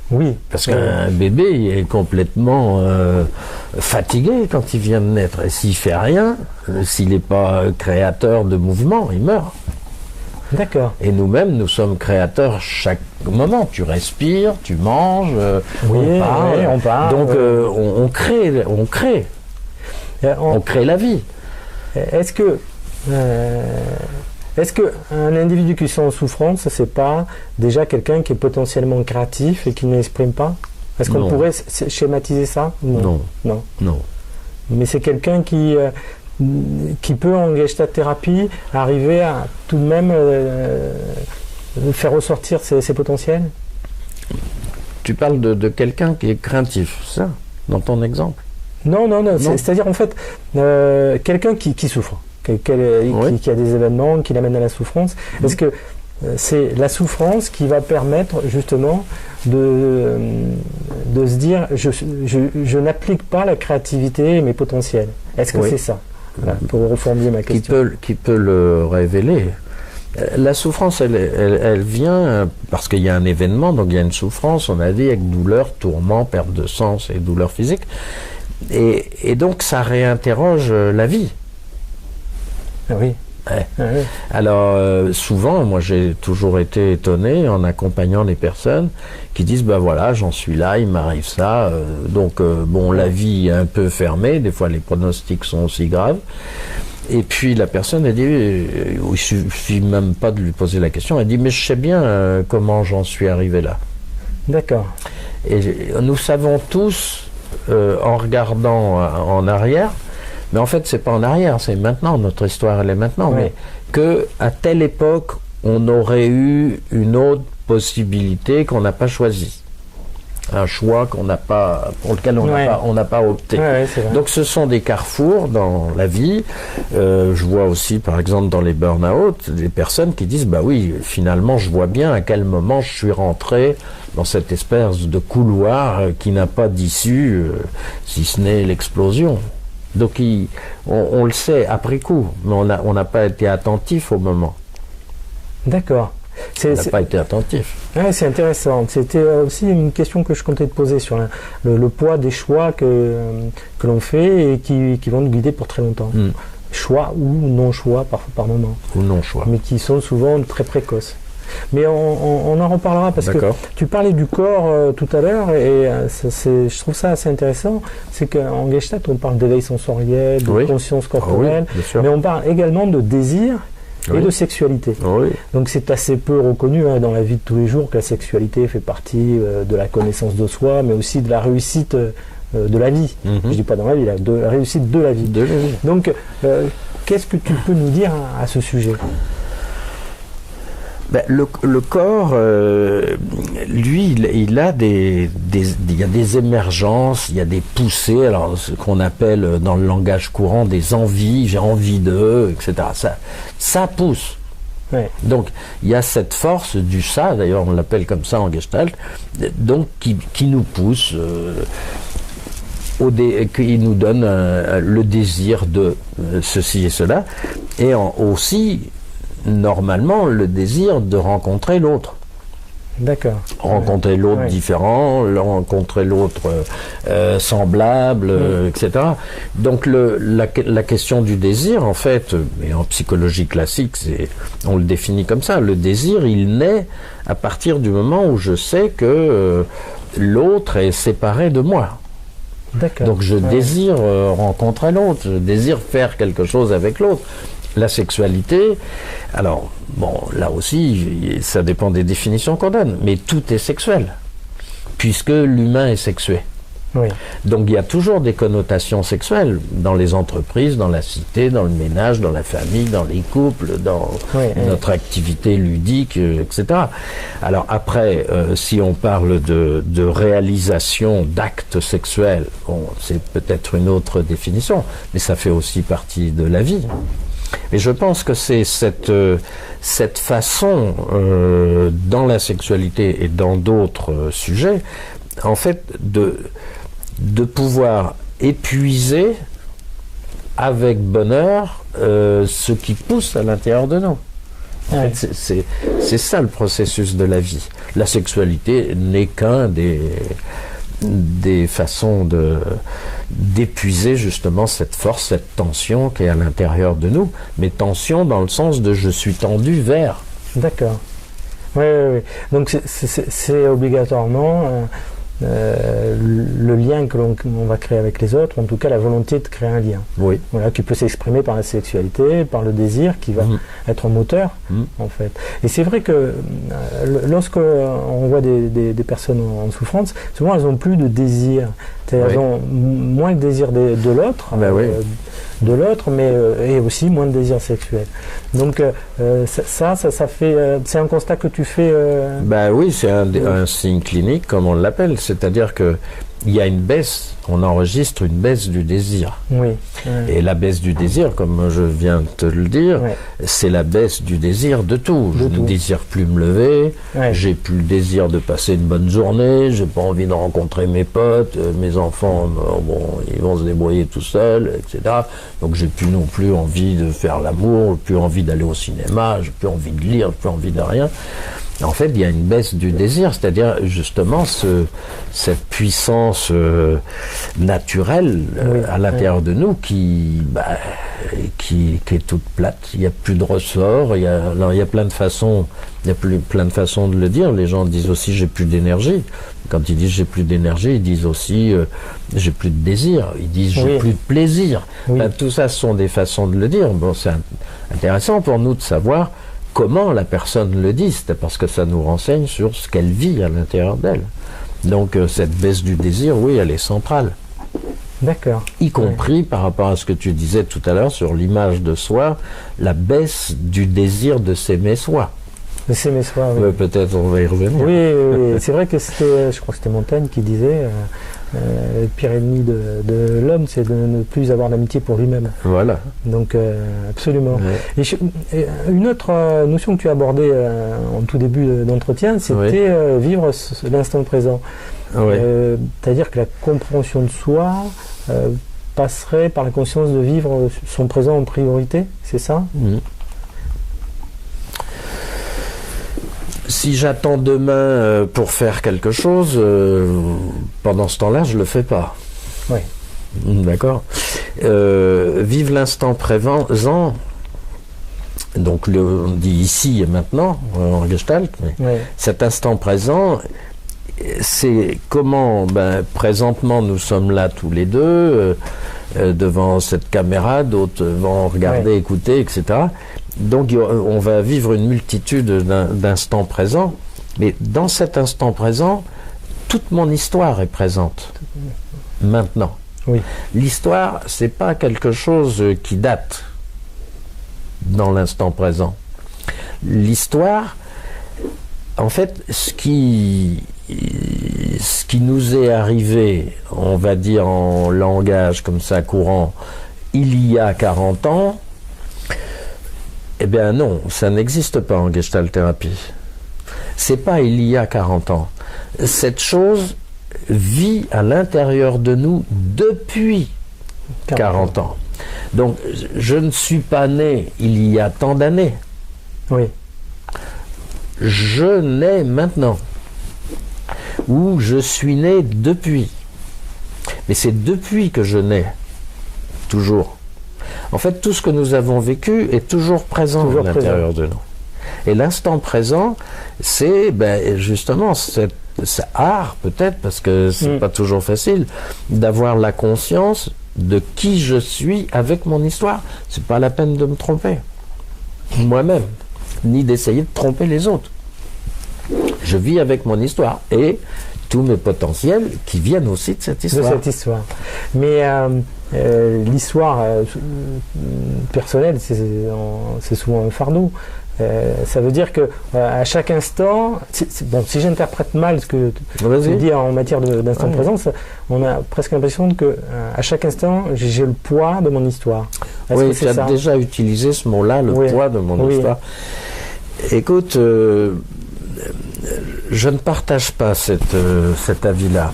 Oui. Parce qu'un bébé, il est complètement fatigué quand il vient de naître. Et s'il fait rien, s'il n'est pas créateur de mouvement, il meurt. D'accord. Et nous-mêmes, nous sommes créateurs chaque moment. Tu respires, tu manges, on parle. Donc on crée. On crée la vie. Est-ce que un individu qui est en souffrance, c'est pas déjà quelqu'un qui est potentiellement créatif et qui ne l'exprime pas? Est-ce qu'on Non. pourrait schématiser ça? Non. Non. Non. Mais c'est quelqu'un qui peut, en gestalt thérapie, arriver à tout de même faire ressortir ses potentiels? Tu parles de quelqu'un qui est craintif, c'est ça, dans ton exemple? Non. C'est-à-dire, en fait, quelqu'un qui souffre, qui a des événements qui l'amènent à la souffrance. Est-ce que c'est la souffrance qui va permettre, justement, de se dire je n'applique pas la créativité et mes potentiels? Est-ce que c'est ça? Voilà, pour reformuler ma question. Qui peut le révéler. La souffrance, elle vient parce qu'il y a un événement, donc il y a une souffrance, on a dit, avec douleur, tourment, perte de sens et douleur physique. Et donc ça réinterroge la vie. Ah oui. Ouais. Ah oui. Alors souvent, moi j'ai toujours été étonné en accompagnant les personnes qui disent ben voilà, j'en suis là, il m'arrive ça, donc bon, la vie est un peu fermée, des fois les pronostics sont aussi graves. Et puis la personne a dit, il suffit même pas de lui poser la question, elle dit mais je sais bien comment j'en suis arrivé là. D'accord. Et nous savons tous en regardant en arrière. Mais en fait, c'est pas en arrière, c'est maintenant, notre histoire, elle est maintenant. Ouais. Mais que à telle époque, on aurait eu une autre possibilité qu'on n'a pas choisie. Un choix pour lequel on n'a pas opté. Ouais, c'est vrai. Donc ce sont des carrefours dans la vie. Je vois aussi, par exemple, dans les burn-out, des personnes qui disent, bah oui, finalement, je vois bien à quel moment je suis rentré dans cette espèce de couloir qui n'a pas d'issue, si ce n'est l'explosion. Donc on le sait après coup, mais on n'a pas été attentif au moment. D'accord. On n'a pas été attentif. Ouais, c'est intéressant. C'était aussi une question que je comptais te poser sur le poids des choix que l'on fait et qui vont nous guider pour très longtemps. Choix ou non-choix par moment. Ou non-choix. Mais qui sont souvent très précoces. Mais on en reparlera parce que tu parlais du corps tout à l'heure et je trouve ça assez intéressant. C'est qu'en Gestalt, on parle d'éveil sensoriel, de conscience corporelle, mais on parle également de désir et de sexualité. Oui. Donc c'est assez peu reconnu dans la vie de tous les jours que la sexualité fait partie de la connaissance de soi, mais aussi de la réussite de la vie. Je dis pas dans la vie, de la réussite de la vie. Donc qu'est-ce que tu peux nous dire à ce sujet? Ben, le corps, lui, il a il y a des émergences, il y a des poussées, alors ce qu'on appelle dans le langage courant des envies, j'ai envie d'eux, etc. Ça pousse. Ouais. Donc il y a cette force du ça, d'ailleurs on l'appelle comme ça en Gestalt, donc qui nous pousse, qui nous donne le désir de ceci et cela, et aussi normalement le désir de rencontrer l'autre. D'accord. Rencontrer l'autre différent, rencontrer l'autre semblable, etc. Donc la question du désir, en fait, et en psychologie classique, on le définit comme ça. Le désir, il naît à partir du moment où je sais que l'autre est séparé de moi. D'accord. Donc je désire rencontrer l'autre, je désire faire quelque chose avec l'autre. La sexualité, alors, bon, là aussi, ça dépend des définitions qu'on donne, mais tout est sexuel, puisque l'humain est sexué. Oui. Donc il y a toujours des connotations sexuelles dans les entreprises, dans la cité, dans le ménage, dans la famille, dans les couples, dans notre activité ludique, etc. Alors après, si on parle de réalisation d'actes sexuels, bon, c'est peut-être une autre définition, mais ça fait aussi partie de la vie. Et je pense que c'est cette façon, dans la sexualité et dans d'autres sujets, en fait, de pouvoir épuiser avec bonheur ce qui pousse à l'intérieur de nous. En fait, c'est ça le processus de la vie. La sexualité n'est qu'un des façons d'épuiser justement cette force, cette tension qui est à l'intérieur de nous, mais tension dans le sens de je suis tendu vers. D'accord. Oui. Donc c'est obligatoirement le lien que l'on va créer avec les autres, en tout cas la volonté de créer un lien. Oui. Voilà, qui peut s'exprimer par la sexualité, par le désir, qui va être un moteur, en fait. Et c'est vrai que lorsque on voit des personnes en souffrance, souvent elles n'ont plus de désir. Elles ont moins de désir de l'autre, mais et aussi moins de désir sexuel. Donc ça fait, c'est un constat que tu fais. Oui, c'est un signe clinique, comme on l'appelle, c'est-à-dire que il y a une baisse, on enregistre une baisse du désir. Oui. Et la baisse du désir, comme je viens de te le dire, c'est la baisse du désir de tout. Je ne désire plus me lever, j'ai plus le désir de passer une bonne journée, j'ai pas envie de rencontrer mes potes, mes enfants, ils vont se débrouiller tout seuls, etc. Donc j'ai plus non plus envie de faire l'amour, plus envie d'aller au cinéma, j'ai plus envie de lire, plus envie de rien. En fait, il y a une baisse du désir, c'est-à-dire justement cette puissance naturelle à l'intérieur de nous qui est toute plate. Il n'y a plus de ressort. Il y a plein de façons. Il y a plein de façons de le dire. Les gens disent aussi j'ai plus d'énergie. Quand ils disent j'ai plus d'énergie, ils disent aussi j'ai plus de désir. Ils disent j'ai plus de plaisir. Tout ça, ce sont des façons de le dire. Bon, c'est intéressant pour nous de savoir comment la personne le dit, c'est parce que ça nous renseigne sur ce qu'elle vit à l'intérieur d'elle. Donc cette baisse du désir, oui, elle est centrale. D'accord. Y compris par rapport à ce que tu disais tout à l'heure sur l'image de soi, la baisse du désir de s'aimer soi. De s'aimer soi, oui. Peut-être on va y revenir. Oui. C'est vrai que je crois que c'était Montaigne qui disait le pire ennemi de l'homme, c'est de ne plus avoir d'amitié pour lui-même. Voilà. Donc, absolument. Ouais. Et une autre notion que tu as abordée en tout début d'entretien, c'était vivre l'instant présent. Ouais. C'est-à-dire que la compréhension de soi passerait par la conscience de vivre son présent en priorité, c'est ça ? Si j'attends demain pour faire quelque chose, pendant ce temps-là, je le fais pas. Oui. D'accord. Vive l'instant présent, donc on dit ici et maintenant, en Gestalt, mais cet instant présent, c'est comment, présentement, nous sommes là tous les deux, devant cette caméra, d'autres vont regarder, écouter, etc. Donc on va vivre une multitude d'instants présents, mais dans cet instant présent, toute mon histoire est présente. Maintenant. Oui. L'histoire, c'est pas quelque chose qui date dans l'instant présent. L'histoire, en fait, ce qui nous est arrivé, on va dire en langage comme ça courant, il y a 40 ans, eh bien non, ça n'existe pas en Gestalt thérapie. C'est pas il y a 40 ans. Cette chose vit à l'intérieur de nous depuis 40 ans. Donc, je ne suis pas né il y a tant d'années. Oui. Je nais maintenant. Ou je suis né depuis. Mais c'est depuis que je nais. Toujours. En fait, tout ce que nous avons vécu est toujours présent à l'intérieur de nous. Et l'instant présent, c'est justement cet art, peut-être, parce que c'est pas toujours facile, d'avoir la conscience de qui je suis avec mon histoire. C'est pas la peine de me tromper. Moi-même. Ni d'essayer de tromper les autres. Je vis avec mon histoire. Et tous mes potentiels qui viennent aussi de cette histoire. De cette histoire. Mais l'histoire personnelle, c'est souvent un fardeau. Ça veut dire que à chaque instant, si j'interprète mal ce que tu dis en matière d'instant présent, on a presque l'impression que à chaque instant, j'ai le poids de mon histoire. Oui, tu as déjà utilisé ce mot-là, le poids de mon histoire. Écoute, je ne partage pas cet avis-là.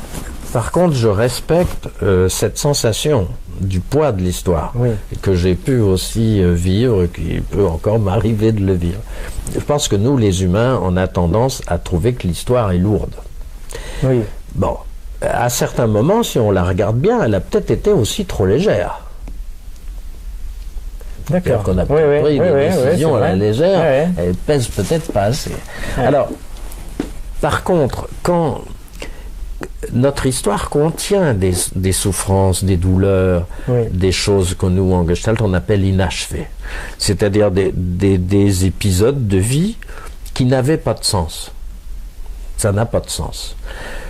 Par contre, je respecte cette sensation du poids de l'histoire que j'ai pu aussi vivre, qui peut encore m'arriver de le vivre. Je pense que nous, les humains, on a tendance à trouver que l'histoire est lourde. Oui. Bon, à certains moments, si on la regarde bien, elle a peut-être été aussi trop légère. D'accord. Qu'on a pris des décisions à la légère, elle pèse peut-être pas assez. Alors, par contre, quand notre histoire contient des souffrances, des douleurs, des choses que nous, en Gestalt, on appelle inachevées. C'est-à-dire des épisodes de vie qui n'avaient pas de sens. Ça n'a pas de sens.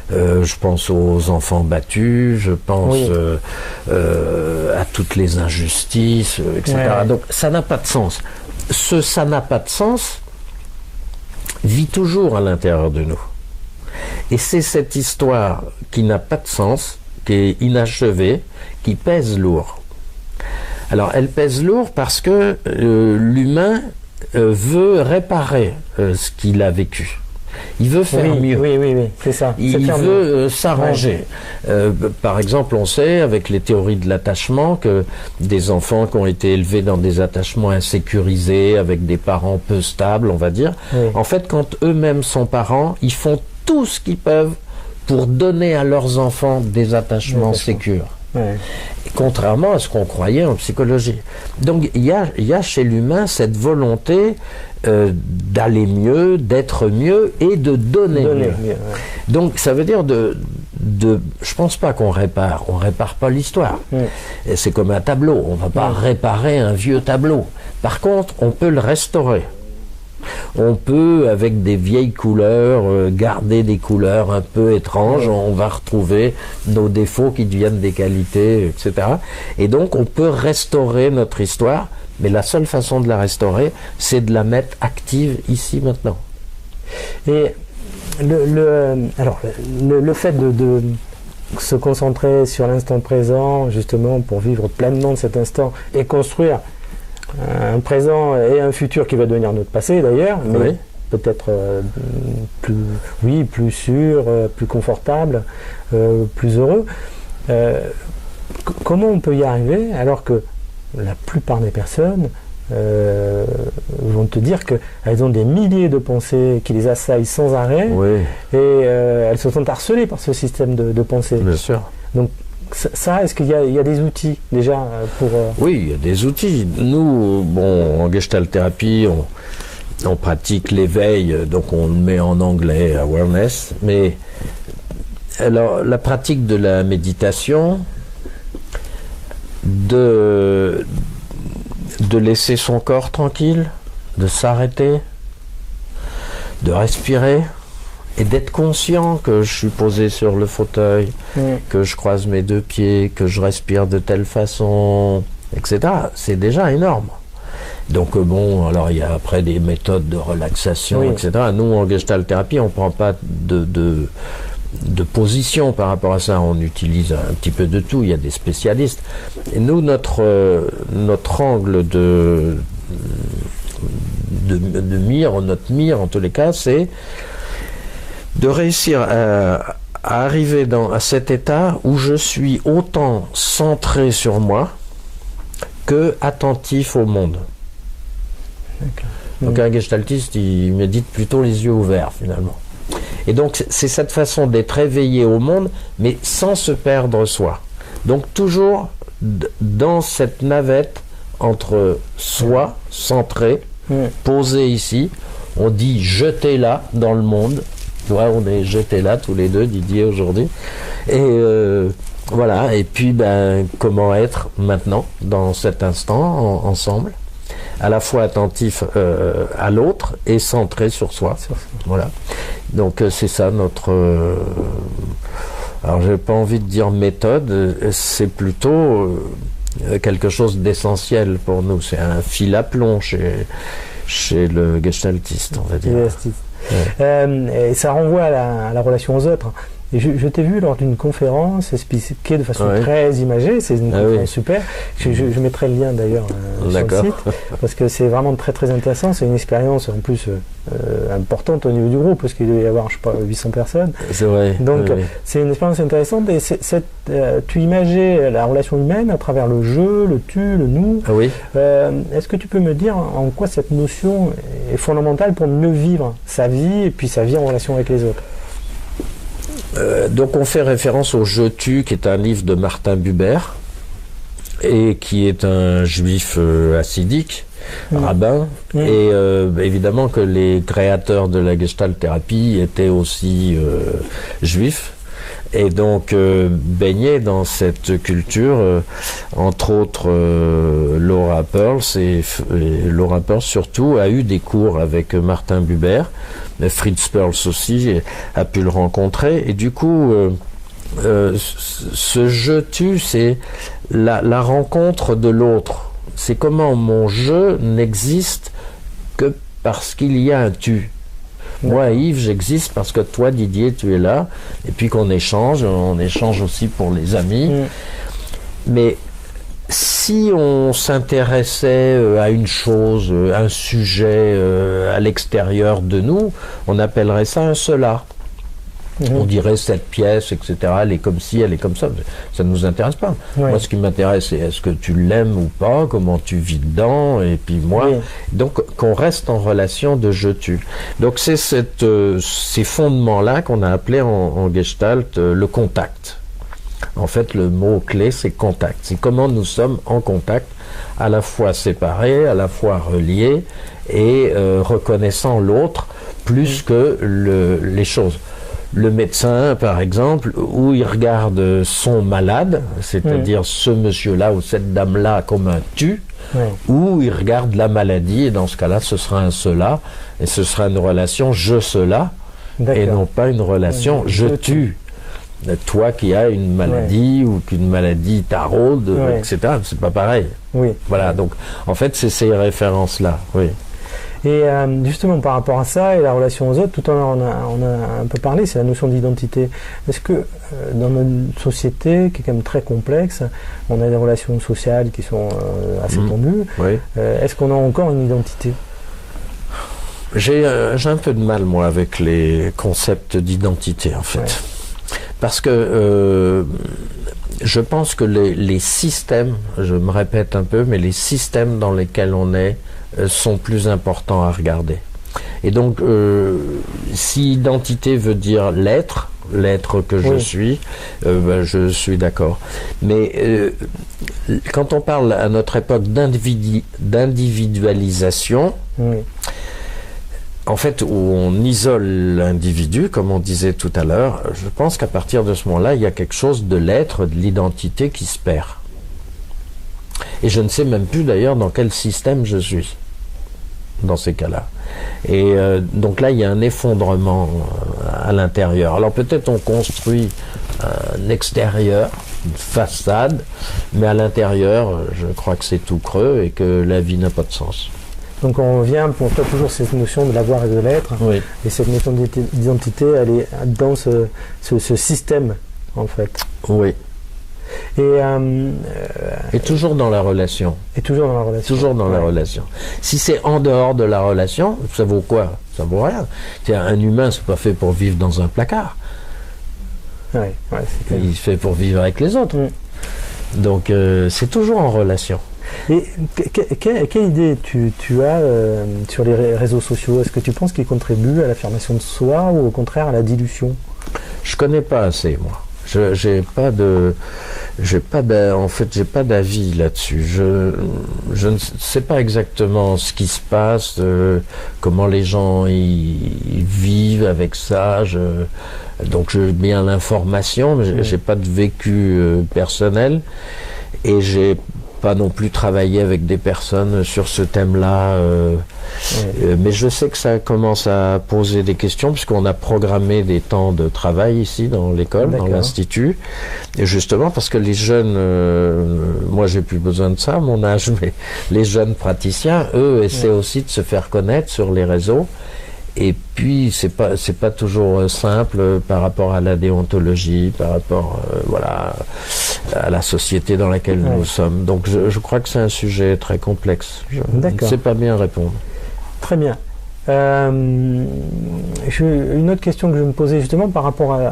Je pense aux enfants battus, je pense à toutes les injustices, etc. Donc ça n'a pas de sens. Ça n'a pas de sens vit toujours à l'intérieur de nous. Et c'est cette histoire qui n'a pas de sens, qui est inachevée, qui pèse lourd. Alors elle pèse lourd parce que l'humain veut réparer ce qu'il a vécu. Il veut faire mieux. Oui, c'est ça. Il veut s'arranger. Par exemple, on sait, avec les théories de l'attachement, que des enfants qui ont été élevés dans des attachements insécurisés, avec des parents peu stables, on va dire, en fait, quand eux-mêmes sont parents, ils font tout ce qu'ils peuvent pour donner à leurs enfants des attachements sécures. Contrairement à ce qu'on croyait en psychologie. Donc il y a chez l'humain cette volonté d'aller mieux, d'être mieux et de donner mieux. Donc ça veut dire je pense pas qu'on répare. On répare pas l'histoire. C'est comme un tableau. On va pas réparer un vieux tableau. Par contre, on peut le restaurer. On peut, avec des vieilles couleurs, garder des couleurs un peu étranges, on va retrouver nos défauts qui deviennent des qualités, etc. Et donc, on peut restaurer notre histoire, mais la seule façon de la restaurer, c'est de la mettre active ici, maintenant. Et le fait de se concentrer sur l'instant présent, justement, pour vivre pleinement cet instant et construire un présent et un futur qui va devenir notre passé d'ailleurs, mais peut-être plus sûr, plus confortable, plus heureux. Comment on peut y arriver alors que la plupart des personnes vont te dire qu'elles ont des milliers de pensées qui les assaillent sans arrêt et elles se sentent harcelées par ce système de pensée. Bien sûr. Donc, ça, est-ce qu'il y a des outils déjà pour... Oui, il y a des outils. Nous, en Gestalt-thérapie, on pratique l'éveil, donc on le met en anglais, awareness, mais alors la pratique de la méditation, de laisser son corps tranquille, de s'arrêter, de respirer, et d'être conscient que je suis posé sur le fauteuil, que je croise mes deux pieds, que je respire de telle façon, etc. C'est déjà énorme. Donc alors il y a après des méthodes de relaxation, etc. Nous, en Gestalt-thérapie, on ne prend pas de position par rapport à ça. On utilise un petit peu de tout. Il y a des spécialistes. Et nous, notre angle de mire, notre mire en tous les cas, c'est de réussir à arriver à cet état où je suis autant centré sur moi que attentif au monde. Donc un gestaltiste, il médite plutôt les yeux ouverts finalement. Et donc c'est cette façon d'être éveillé au monde, mais sans se perdre soi. Donc toujours dans cette navette entre soi, centré, posé ici, on dit jeté là dans le monde. Tu vois, on est jetés là tous les deux, Didier, aujourd'hui. Et voilà, et puis comment être maintenant, dans cet instant, ensemble, à la fois attentif à l'autre et centré sur soi. Voilà. Donc c'est ça notre... alors j'ai pas envie de dire méthode, c'est plutôt quelque chose d'essentiel pour nous. C'est un fil à plomb chez le gestaltiste, on va dire. Et ça renvoie à la relation aux autres. Et je t'ai vu lors d'une conférence expliquée de façon très imagée, c'est une conférence super. Je mettrai le lien d'ailleurs sur le site, parce que c'est vraiment très très intéressant. C'est une expérience en plus importante au niveau du groupe, parce qu'il doit y avoir, je sais pas, 800 personnes. C'est vrai. Donc c'est une expérience intéressante. Et tu imageais la relation humaine à travers le je, le tu, le nous. Est-ce que tu peux me dire en quoi cette notion est fondamentale pour mieux vivre sa vie et puis sa vie en relation avec les autres? Donc on fait référence au Je tue, qui est un livre de Martin Buber et qui est un juif hassidique, rabbin, et évidemment que les créateurs de la Gestalt-thérapie étaient aussi juifs, Et donc, baigné dans cette culture, entre autres, Laura Pearls, et Laura Pearls surtout, a eu des cours avec Martin Buber. Fritz Perls aussi a pu le rencontrer. Et du coup, ce je-tu, c'est la rencontre de l'autre. C'est comment mon je n'existe que parce qu'il y a un tu. Moi, Yves, j'existe parce que toi, Didier, tu es là. Et puis qu'on échange, on échange aussi pour les amis. Mais si on s'intéressait à une chose, un sujet à l'extérieur de nous, on appellerait ça un cela. On dirait cette pièce, etc. Elle est comme ci, elle est comme ça. Ça ne nous intéresse pas. Moi, ce qui m'intéresse, c'est est-ce que tu l'aimes ou pas, comment tu vis dedans, et puis moi. Donc, qu'on reste en relation de je-tu. Donc, c'est ces fondements-là qu'on a appelés en Gestalt le contact. En fait, le mot-clé, c'est contact. C'est comment nous sommes en contact, à la fois séparés, à la fois reliés, et reconnaissant l'autre plus que les choses. Le médecin, par exemple, où il regarde son malade, c'est-à-dire ce monsieur-là ou cette dame-là comme un tu, ou il regarde la maladie, et dans ce cas-là, ce sera un cela, et ce sera une relation je-cela, et non pas une relation je-tu. Toi qui as une maladie ou qu'une maladie t'arraude, etc., c'est pas pareil. Voilà, donc en fait, c'est ces références-là. Et justement, par rapport à ça et la relation aux autres, tout à l'heure on a un peu parlé, c'est la notion d'identité. Est-ce que dans notre société, qui est quand même très complexe, on a des relations sociales qui sont assez tendues, est-ce qu'on a encore une identité ? J'ai un peu de mal, moi, avec les concepts d'identité, en fait. Parce que je pense que les systèmes, je me répète un peu, mais les systèmes dans lesquels on est sont plus importants à regarder. Et donc, si identité veut dire l'être que je suis, je suis d'accord. Mais quand on parle à notre époque d'individualisation, en fait, où on isole l'individu, comme on disait tout à l'heure, je pense qu'à partir de ce moment-là, il y a quelque chose de l'être, de l'identité qui se perd. Et je ne sais même plus d'ailleurs dans quel système je suis, dans ces cas-là. Et donc là, il y a un effondrement à l'intérieur. Alors peut-être on construit un extérieur, une façade, mais à l'intérieur, je crois que c'est tout creux et que la vie n'a pas de sens. Donc on revient pour toi toujours cette notion de l'avoir et de l'être, et cette notion d'identité, elle est dans ce système, en fait. Et toujours dans la relation. Et toujours dans la relation. Toujours dans la relation. Si c'est en dehors de la relation, ça vaut quoi? Ça vaut rien. Un humain, c'est pas fait pour vivre dans un placard. Il est fait pour vivre avec les autres. Donc c'est toujours en relation. Et quelle idée tu as sur les réseaux sociaux? Est-ce que tu penses qu'ils contribuent à l'affirmation de soi ou au contraire à la dilution? Je connais pas assez, moi. J'ai pas d'avis là-dessus. Je ne sais pas exactement ce qui se passe, comment les gens y vivent avec ça. Donc j'ai bien l'information, mais j'ai pas de vécu personnel, et j'ai pas non plus travaillé avec des personnes sur ce thème-là, mais je sais que ça commence à poser des questions, puisqu'on a programmé des temps de travail ici dans l'école, dans l'institut, et justement parce que les jeunes, moi j'ai plus besoin de ça à mon âge, mais les jeunes praticiens, eux, essaient aussi de se faire connaître sur les réseaux. Et puis c'est pas toujours simple par rapport à la déontologie, par rapport à la société dans laquelle nous sommes. Donc je crois que c'est un sujet très complexe. Je ne sais pas bien répondre. Très bien. Une autre question que je me posais justement par rapport à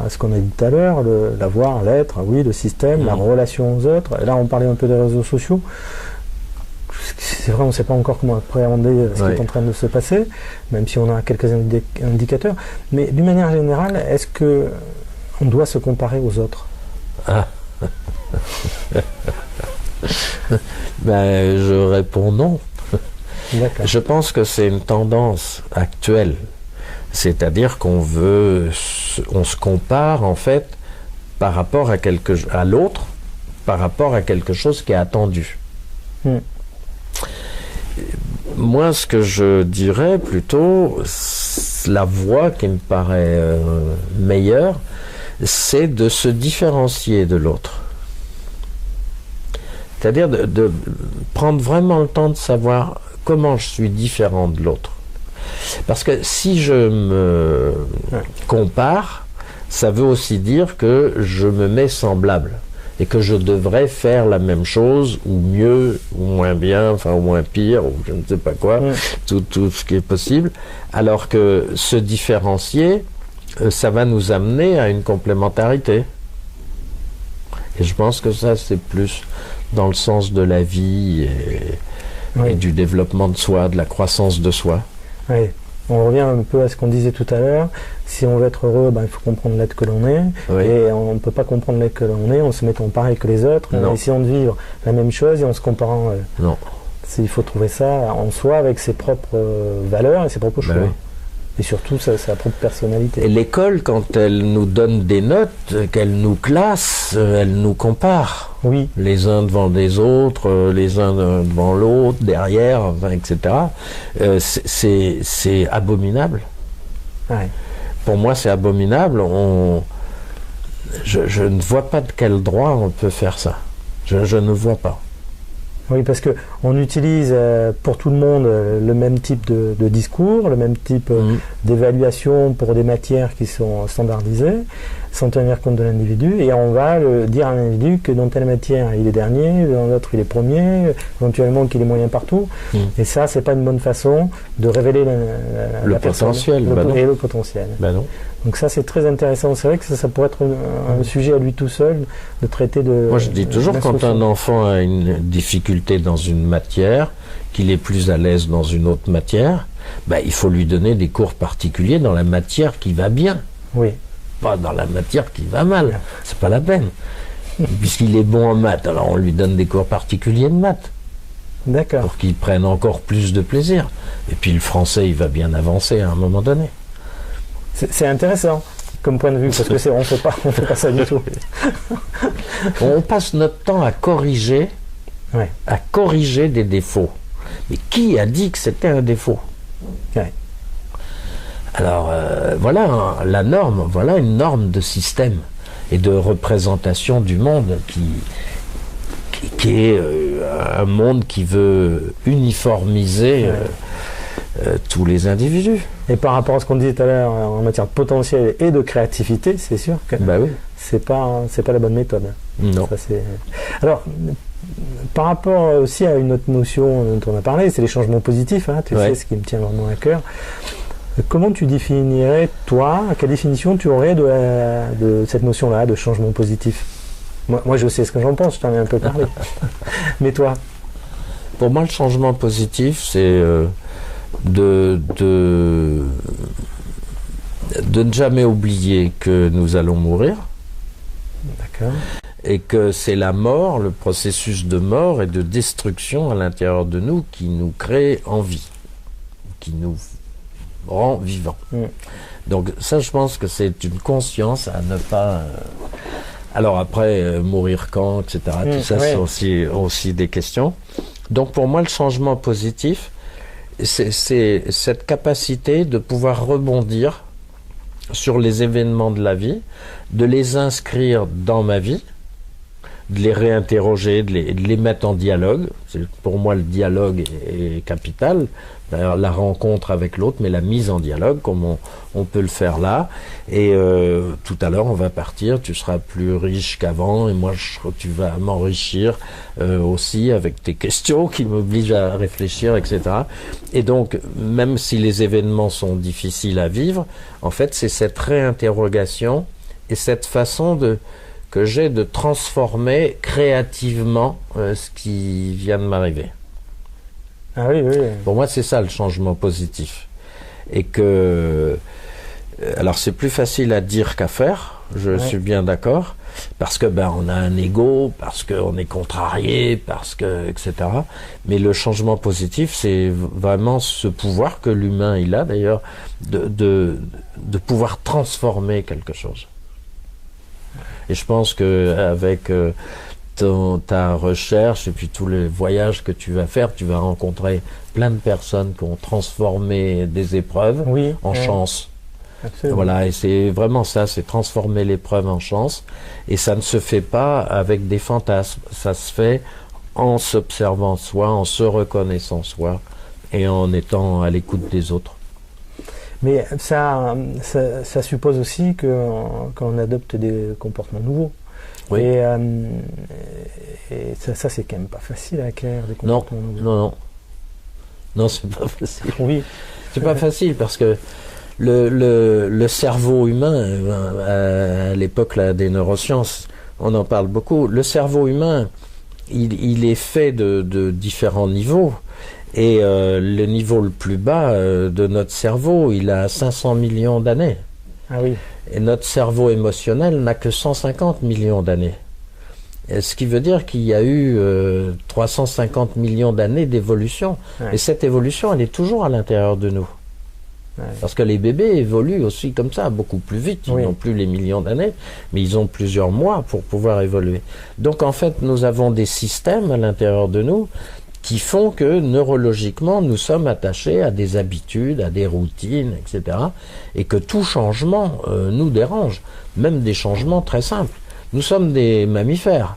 ce qu'on a dit tout à l'heure, l'avoir, l'être, le système, la relation aux autres. Et là on parlait un peu des réseaux sociaux. C'est vrai, on ne sait pas encore comment appréhender ce qui est en train de se passer, même si on a quelques indicateurs. Mais d'une manière générale, est-ce qu'on doit se comparer aux autres? Je réponds non. Je pense que c'est une tendance actuelle. C'est-à-dire qu'on veut on se compare en fait par rapport à l'autre, par rapport à quelque chose qui est attendu. Moi, ce que je dirais plutôt, la voie qui me paraît meilleure, c'est de se différencier de l'autre. C'est-à-dire de prendre vraiment le temps de savoir comment je suis différent de l'autre. Parce que si je me compare, ça veut aussi dire que je me mets semblable et que je devrais faire la même chose, ou mieux, ou moins bien, enfin, ou moins pire, ou je ne sais pas quoi, tout ce qui est possible. Alors que se différencier, ça va nous amener à une complémentarité. Et je pense que ça, c'est plus dans le sens de la vie et du développement de soi, de la croissance de soi. Oui. On revient un peu à ce qu'on disait tout à l'heure. Si on veut être heureux, il faut comprendre l'être que l'on est. Oui. Et on ne peut pas comprendre l'être que l'on est en se mettant pareil que les autres, en essayant de vivre la même chose et en se comparant. Non. Il faut trouver ça en soi avec ses propres valeurs et ses propres choix. Oui. Et surtout sa propre personnalité. Et l'école, quand elle nous donne des notes, qu'elle nous classe, elle nous compare. Oui. Les uns devant les autres, les uns devant l'autre, derrière, enfin, etc. C'est abominable. Ouais. Pour moi, c'est abominable. Je ne vois pas de quel droit on peut faire ça. Je ne vois pas. Oui, parce qu'on utilise pour tout le monde le même type de discours, le même type d'évaluation pour des matières qui sont standardisées, sans tenir compte de l'individu, et on va dire à l'individu que dans telle matière il est dernier, dans l'autre il est premier, éventuellement qu'il est moyen partout. Et ça, c'est pas une bonne façon de révéler le potentiel. Le potentiel. Ben non. Donc ça, c'est très intéressant. C'est vrai que ça pourrait être un sujet à lui tout seul de traiter de... Moi, je dis toujours, quand un enfant a une difficulté dans une matière, qu'il est plus à l'aise dans une autre matière, il faut lui donner des cours particuliers dans la matière qui va bien. Oui. Pas dans la matière qui va mal. C'est pas la peine. Puisqu'il est bon en maths, alors on lui donne des cours particuliers de maths. D'accord. Pour qu'il prenne encore plus de plaisir. Et puis le français, il va bien avancer à un moment donné. C'est intéressant comme point de vue, parce que on fait pas ça du tout. On passe notre temps à corriger des défauts. Mais qui a dit que c'était un défaut? Alors voilà la norme, voilà une norme de système et de représentation du monde qui est un monde qui veut uniformiser tous les individus. Et par rapport à ce qu'on disait tout à l'heure en matière de potentiel et de créativité, c'est sûr que c'est pas la bonne méthode. Non. Ça, alors, par rapport aussi à une autre notion dont on a parlé, c'est les changements positifs, tu sais, ce qui me tient vraiment à cœur. Comment tu définirais, toi, quelle définition tu aurais de cette notion-là, de changement positif? Moi, je sais ce que j'en pense, je t'en ai un peu parlé. Mais toi? Pour moi, le changement positif, c'est de ne jamais oublier que nous allons mourir. D'accord. Et que c'est la mort, le processus de mort et de destruction à l'intérieur de nous qui nous crée en vie, qui nous rend vivants. Donc ça, je pense que c'est une conscience à ne pas... Alors après, mourir quand, etc., tout ça, c'est aussi des questions. Donc pour moi, le changement positif, c'est cette capacité de pouvoir rebondir sur les événements de la vie, de les inscrire dans ma vie, de les réinterroger, de les mettre en dialogue. Pour moi, le dialogue est capital. D'ailleurs, la rencontre avec l'autre, mais la mise en dialogue, comme on peut le faire là. Et tout à l'heure, on va partir, tu seras plus riche qu'avant, et moi, tu vas m'enrichir aussi avec tes questions qui m'obligent à réfléchir, etc. Et donc, même si les événements sont difficiles à vivre, en fait, c'est cette réinterrogation et cette façon que j'ai de transformer créativement ce qui vient de m'arriver. Ah oui. Pour moi, c'est ça le changement positif. Et que... alors, c'est plus facile à dire qu'à faire. je suis bien d'accord, parce que on a un ego, parce qu'on est contrarié, parce que etc. Mais le changement positif, c'est vraiment ce pouvoir que l'humain il a d'ailleurs de pouvoir transformer quelque chose. Et je pense que avec ta recherche et puis tous les voyages que tu vas faire, tu vas rencontrer plein de personnes qui ont transformé des épreuves en chance. Absolument. Voilà, et c'est vraiment ça, c'est transformer l'épreuve en chance. Et ça ne se fait pas avec des fantasmes, ça se fait en s'observant soi, en se reconnaissant soi et en étant à l'écoute des autres. Mais ça suppose aussi qu'on adopte des comportements nouveaux. Oui. Et ça c'est quand même pas facile à acquérir, des comportements nouveaux. Non, c'est pas facile. Oui. C'est pas facile parce que le cerveau humain, à l'époque des neurosciences, on en parle beaucoup. Le cerveau humain, il est fait de différents niveaux. Et le niveau le plus bas de notre cerveau, il a 500 millions d'années. Ah oui. Et notre cerveau émotionnel n'a que 150 millions d'années. Ce qui veut dire qu'il y a eu 350 millions d'années d'évolution. Ouais. Et cette évolution, elle est toujours à l'intérieur de nous. Ouais. Parce que les bébés évoluent aussi comme ça, beaucoup plus vite. Ils n'ont plus les millions d'années, mais ils ont plusieurs mois pour pouvoir évoluer. Donc en fait, nous avons des systèmes à l'intérieur de nous qui font que neurologiquement, nous sommes attachés à des habitudes, à des routines, etc. Et que tout changement nous dérange, même des changements très simples. Nous sommes des mammifères,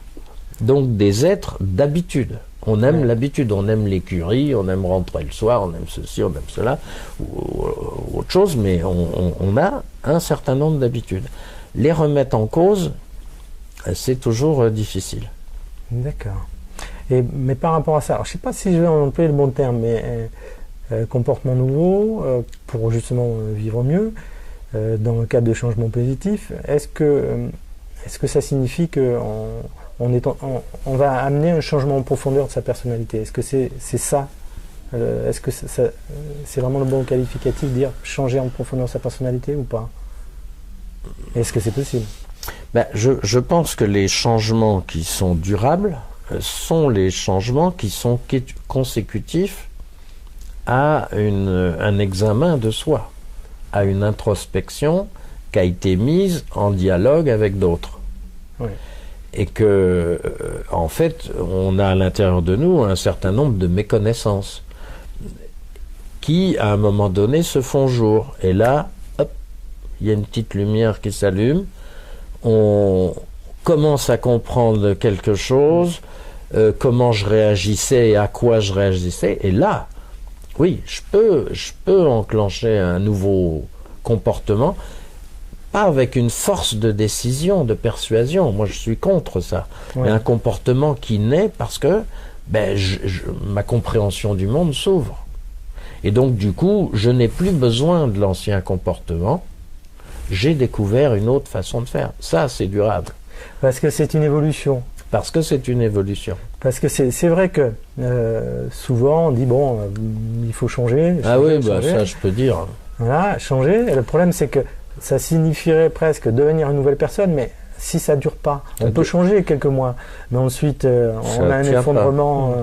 donc des êtres d'habitude. On aime l'habitude, on aime l'écurie, on aime rentrer le soir, on aime ceci, on aime cela, ou autre chose, mais on a un certain nombre d'habitudes. Les remettre en cause, c'est toujours difficile. D'accord. Mais par rapport à ça, alors, je ne sais pas si je vais employer le bon terme, mais comportement nouveau, pour justement vivre mieux, dans le cadre de changement positif, est-ce que ça signifie qu'on va amener un changement en profondeur de sa personnalité? Est-ce que c'est ça? Est-ce que c'est vraiment le bon qualificatif de dire changer en profondeur sa personnalité ou pas? Est-ce que c'est possible? Je pense que les changements qui sont durables sont les changements qui sont consécutifs à un examen de soi, à une introspection qui a été mise en dialogue avec d'autres. Oui. Et que, en fait, on a à l'intérieur de nous un certain nombre de méconnaissances qui, à un moment donné, se font jour. Et là, hop, il y a une petite lumière qui s'allume, on commence à comprendre quelque chose, comment je réagissais et à quoi je réagissais, et là, oui, je peux enclencher un nouveau comportement, pas avec une force de décision, de persuasion, moi je suis contre ça, mais un comportement qui naît parce que ma compréhension du monde s'ouvre. Et donc du coup, je n'ai plus besoin de l'ancien comportement, j'ai découvert une autre façon de faire. Ça, c'est durable. Parce que c'est une évolution. Parce que c'est une évolution. Parce que c'est vrai que souvent on dit il faut changer. Ah oui, ça je peux dire. Voilà, changer. Et le problème c'est que ça signifierait presque devenir une nouvelle personne, mais si ça dure pas, on peut changer quelques mois, mais ensuite on a un effondrement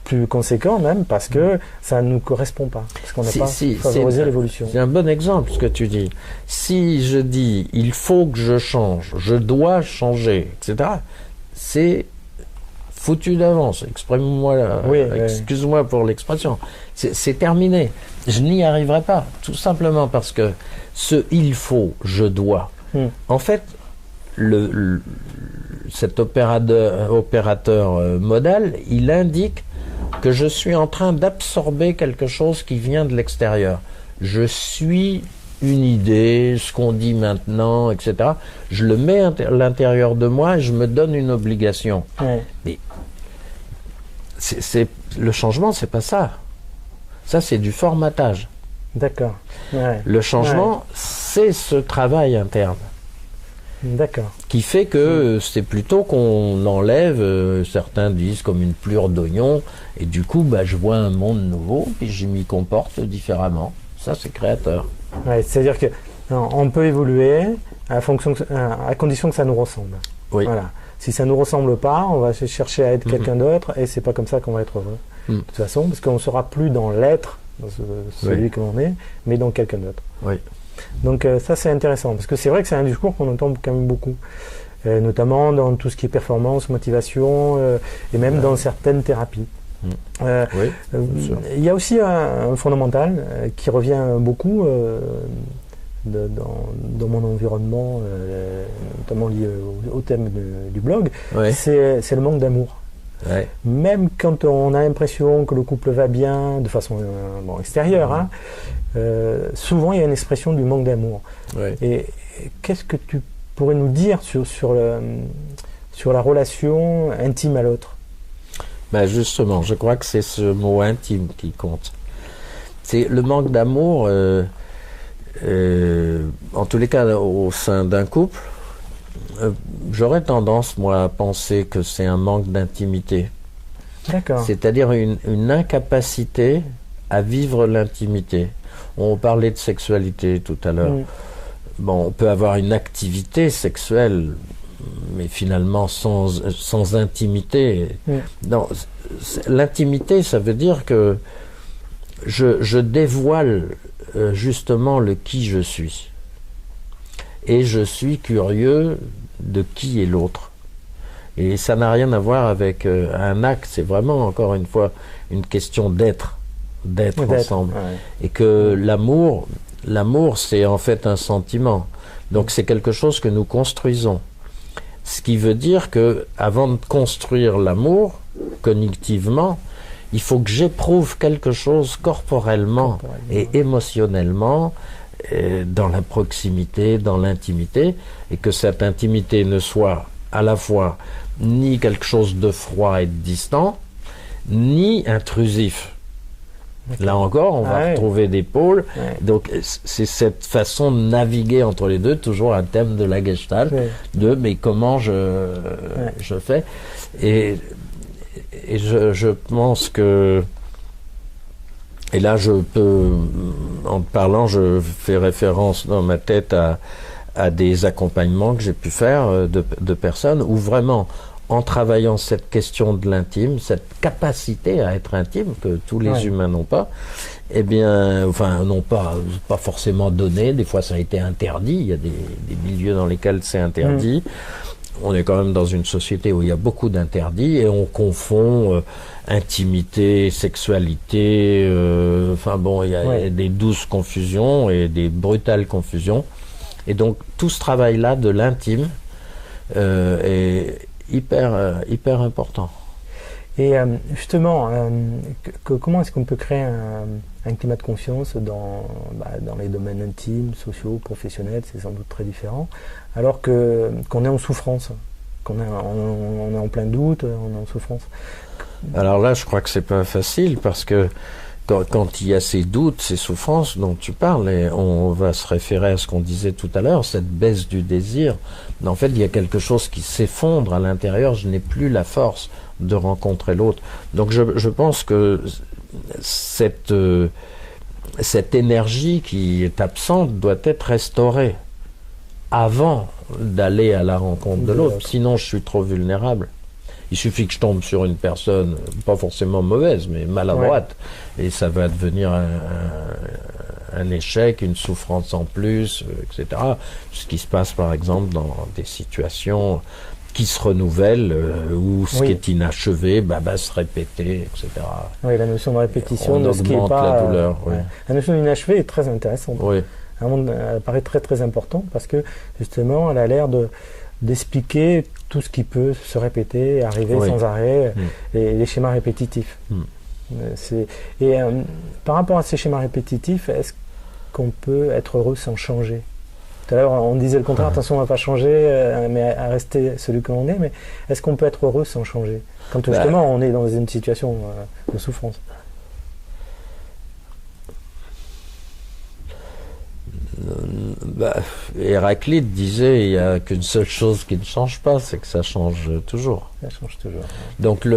plus conséquent même parce que ça ne nous correspond pas, parce qu'on n'a pas favorisé l'évolution. C'est un bon exemple ce que tu dis. Si je dis il faut que je change, je dois changer, etc., c'est foutu d'avance. Excuse-moi pour l'expression. C'est terminé. Je n'y arriverai pas, tout simplement parce que ce il faut, je dois. En fait, cet opérateur modal, il indique que je suis en train d'absorber quelque chose qui vient de l'extérieur. Je suis une idée, ce qu'on dit maintenant, etc. Je le mets à l'intérieur de moi et je me donne une obligation. Mais le changement, c'est pas ça. Ça, c'est du formatage. D'accord. Le changement, c'est ce travail interne. D'accord. Qui fait que c'est plutôt qu'on enlève, certains disent comme une plure d'oignon, et du coup, je vois un monde nouveau, puis je m'y comporte différemment. Ça, c'est créateur. C'est-à-dire que Non, on peut évoluer à condition que ça nous ressemble. Oui. Voilà. Si ça ne nous ressemble pas, on va chercher à être quelqu'un d'autre et c'est pas comme ça qu'on va être heureux. De toute façon, parce qu'on ne sera plus dans l'être, dans celui que l'on est, mais dans quelqu'un d'autre. Oui. Donc ça c'est intéressant, parce que c'est vrai que c'est un discours qu'on entend quand même beaucoup, notamment dans tout ce qui est performance, motivation, et même dans certaines thérapies. Oui, il y a aussi un fondamental qui revient beaucoup dans mon environnement, notamment lié au thème du blog, c'est le manque d'amour. Ouais. Même quand on a l'impression que le couple va bien, de façon extérieure, hein, souvent il y a une expression du manque d'amour. Ouais. Et qu'est-ce que tu pourrais nous dire sur la relation intime à l'autre? Ben justement, je crois que c'est ce mot intime qui compte. C'est le manque d'amour, en tous les cas au sein d'un couple. J'aurais tendance, moi, à penser que c'est un manque d'intimité. D'accord. C'est-à-dire une incapacité à vivre l'intimité. On parlait de sexualité tout à l'heure. Bon, on peut avoir une activité sexuelle, mais finalement sans intimité. Non, l'intimité, ça veut dire que je dévoile justement le qui je suis. Et je suis curieux de qui est l'autre. Et ça n'a rien à voir avec un acte, c'est vraiment, encore une fois, une question d'être ensemble. Ouais. Et que l'amour, c'est en fait un sentiment. Donc c'est quelque chose que nous construisons. Ce qui veut dire que avant de construire l'amour, cognitivement, il faut que j'éprouve quelque chose corporellement et émotionnellement, dans la proximité, dans l'intimité, et que cette intimité ne soit à la fois ni quelque chose de froid et de distant, ni intrusif. Là encore, on va retrouver des pôles. Donc, c'est cette façon de naviguer entre les deux, toujours un thème de la Gestalt, de mais comment je fais. Et je pense que, et là je peux, en parlant, je fais référence dans ma tête à des accompagnements que j'ai pu faire de personnes où vraiment, en travaillant cette question de l'intime, cette capacité à être intime que tous les humains n'ont pas, eh bien, enfin, n'ont pas forcément donné, des fois ça a été interdit, il y a des milieux dans lesquels c'est interdit. On est quand même dans une société où il y a beaucoup d'interdits et on confond intimité, sexualité, enfin bon, il y a des douces confusions et des brutales confusions. Et donc tout ce travail-là de l'intime est hyper important. Et justement, comment est-ce qu'on peut créer un climat de confiance dans les domaines intimes, sociaux, professionnels, c'est sans doute très différent, alors qu'on est en souffrance, on est en plein doute, on est en souffrance. Alors là, je crois que c'est pas facile, parce que quand il y a ces doutes, ces souffrances dont tu parles, et on va se référer à ce qu'on disait tout à l'heure, cette baisse du désir, en fait, il y a quelque chose qui s'effondre à l'intérieur, je n'ai plus la force de rencontrer l'autre. Donc je pense que cette énergie qui est absente doit être restaurée avant d'aller à la rencontre de l'autre, sinon je suis trop vulnérable. Il suffit que je tombe sur une personne, pas forcément mauvaise, mais maladroite, et ça va devenir un échec, une souffrance en plus, etc. Ce qui se passe par exemple dans des situations qui se renouvellent, où ce qui est inachevé va se répéter, etc. Oui, la notion de répétition, de ce qui est pas... la douleur. La notion d'inachevé est très intéressante. Oui. Elle paraît très très importante parce que justement, elle a l'air d'expliquer tout ce qui peut se répéter, arriver sans arrêt, et les schémas répétitifs. Par rapport à ces schémas répétitifs, est-ce qu'on peut être heureux sans changer? Tout à l'heure, on disait le contraire, attention, on ne va pas changer, mais à rester celui que l'on est, mais est-ce qu'on peut être heureux sans changer, quand justement on est dans une situation de souffrance? Héraclite disait il n'y a qu'une seule chose qui ne change pas, c'est que ça change toujours. Ça change toujours. Donc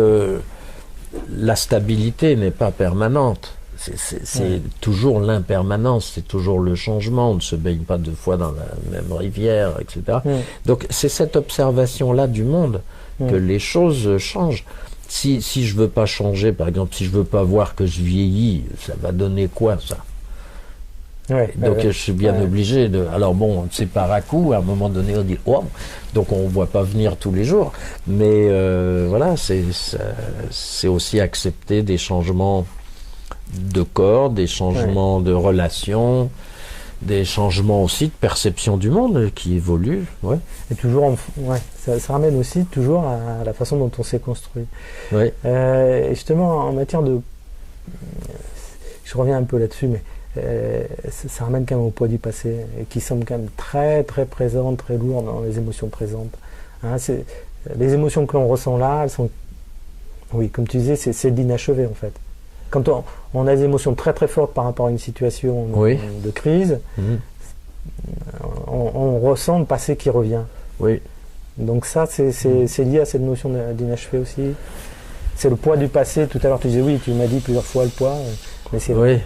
la stabilité n'est pas permanente. c'est toujours l'impermanence, c'est toujours le changement. On ne se baigne pas 2 fois dans la même rivière, etc. Donc c'est cette observation-là du monde que les choses changent. Si je veux pas changer, par exemple, si je veux pas voir que je vieillis, ça va donner quoi, ça? Donc je suis bien obligé de... Alors bon, c'est par à coup, à un moment donné on dit « Oh !» Donc on ne voit pas venir tous les jours. Mais voilà, c'est aussi accepter des changements de corps, des changements de relations, des changements aussi de perception du monde qui évoluent. Et toujours, ça ramène aussi toujours à la façon dont on s'est construit. Et justement, en matière de... Je reviens un peu là-dessus, mais ça ramène quand même au poids du passé, et qui semble quand même très très présent, très lourd dans les émotions présentes. Les émotions que l'on ressent là, elles sont, oui, comme tu disais, c'est l'inachevé en fait. Quand on a des émotions très très fortes par rapport à une situation de crise, on ressent le passé qui revient. Donc ça, c'est lié à cette notion d'inachevé aussi. C'est le poids du passé. Tout à l'heure, tu disais oui, tu m'as dit plusieurs fois le poids, mais c'est vrai.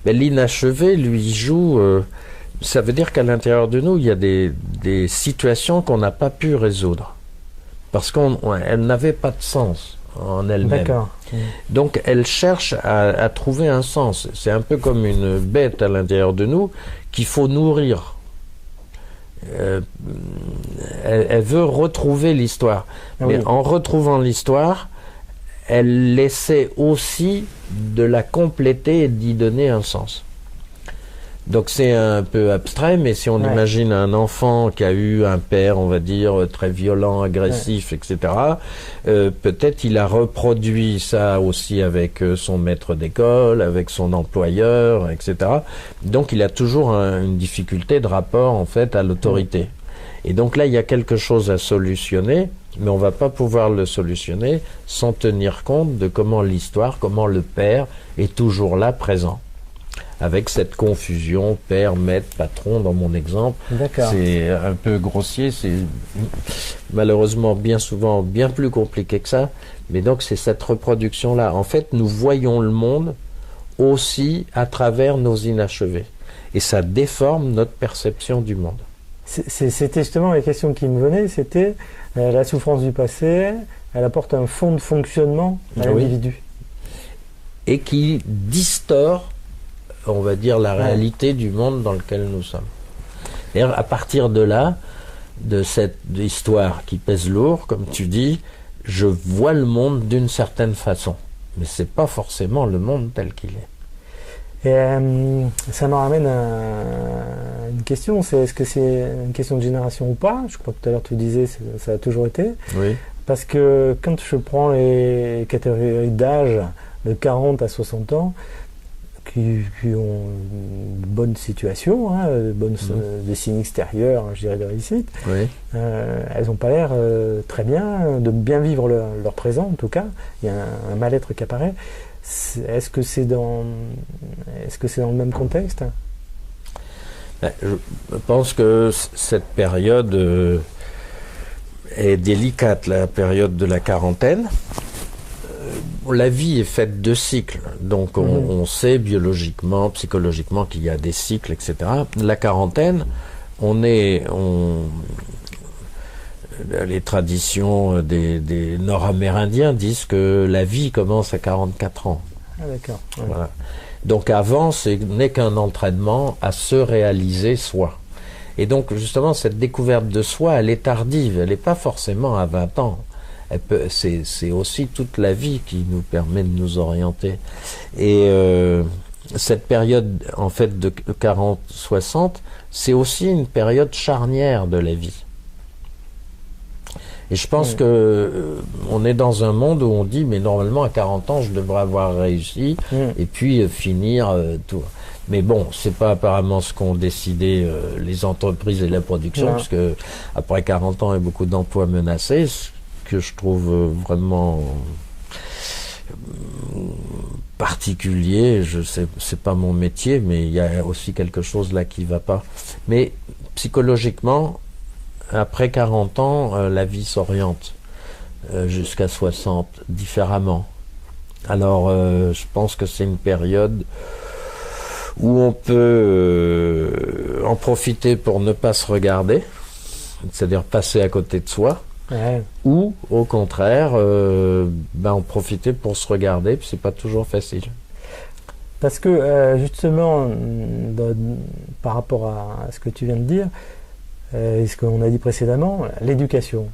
Mais l'inachevé, lui, joue... ça veut dire qu'à l'intérieur de nous, il y a des situations qu'on n'a pas pu résoudre. Parce qu'elles n'avaient pas de sens en elles-mêmes. Donc, elles cherchent à trouver un sens. C'est un peu comme une bête à l'intérieur de nous qu'il faut nourrir. Elle veut retrouver l'histoire. Mais en retrouvant l'histoire, elle essaie aussi de la compléter et d'y donner un sens. Donc c'est un peu abstrait, mais si on imagine un enfant qui a eu un père, on va dire, très violent, agressif, etc., peut-être il a reproduit ça aussi avec son maître d'école, avec son employeur, etc. Donc il a toujours une difficulté de rapport, en fait, à l'autorité. Et donc là, il y a quelque chose à solutionner, mais on ne va pas pouvoir le solutionner sans tenir compte de comment l'histoire, comment le père est toujours là, présent. Avec cette confusion, père, maître, patron, dans mon exemple. C'est un peu grossier, c'est malheureusement bien souvent bien plus compliqué que ça, mais donc c'est cette reproduction-là. En fait, nous voyons le monde aussi à travers nos inachevés. Et ça déforme notre perception du monde. C'était justement la question qui me venait, c'était la souffrance du passé, elle apporte un fond de fonctionnement à l'individu. Et qui distord, on va dire, la réalité du monde dans lequel nous sommes. Et à partir de là, de cette histoire qui pèse lourd, comme tu dis, je vois le monde d'une certaine façon. Mais c'est pas forcément le monde tel qu'il est. Et ça me ramène à une question, c'est est-ce que c'est une question de génération ou pas? Je crois que tout à l'heure tu disais ça a toujours été. Parce que quand je prends les catégories d'âge de 40 à 60 ans, qui ont une bonne situation, des signes extérieurs, je dirais, de réussite, elles n'ont pas l'air très bien, de bien vivre leur présent en tout cas. Il y a un mal-être qui apparaît. Est-ce que c'est dans le même contexte? Je pense que cette période est délicate, la période de la quarantaine. La vie est faite de cycles, donc on sait biologiquement, psychologiquement qu'il y a des cycles, etc. La quarantaine, les traditions des Nord-Amérindiens disent que la vie commence à 44 ans. Voilà. Donc avant, ce n'est qu'un entraînement à se réaliser soi. Et donc justement, cette découverte de soi, elle est tardive, elle n'est pas forcément à 20 ans. C'est aussi toute la vie qui nous permet de nous orienter. Et cette période, en fait, de 40-60, c'est aussi une période charnière de la vie. Et je pense que on est dans un monde où on dit, mais normalement à 40 ans, je devrais avoir réussi, et puis finir tout. Mais bon, c'est pas apparemment ce qu'ont décidé les entreprises et la production, parce que après 40 ans, il y a beaucoup d'emplois menacés, ce que je trouve vraiment particulier. Je sais, c'est pas mon métier, mais il y a aussi quelque chose là qui va pas. Mais psychologiquement, après 40 ans, la vie s'oriente jusqu'à 60 différemment. Alors, je pense que c'est une période où on peut en profiter pour ne pas se regarder, c'est-à-dire passer à côté de soi, ou au contraire, en profiter pour se regarder, puis c'est pas toujours facile. Parce que justement, par rapport à ce que tu viens de dire, et ce qu'on a dit précédemment, l'éducation.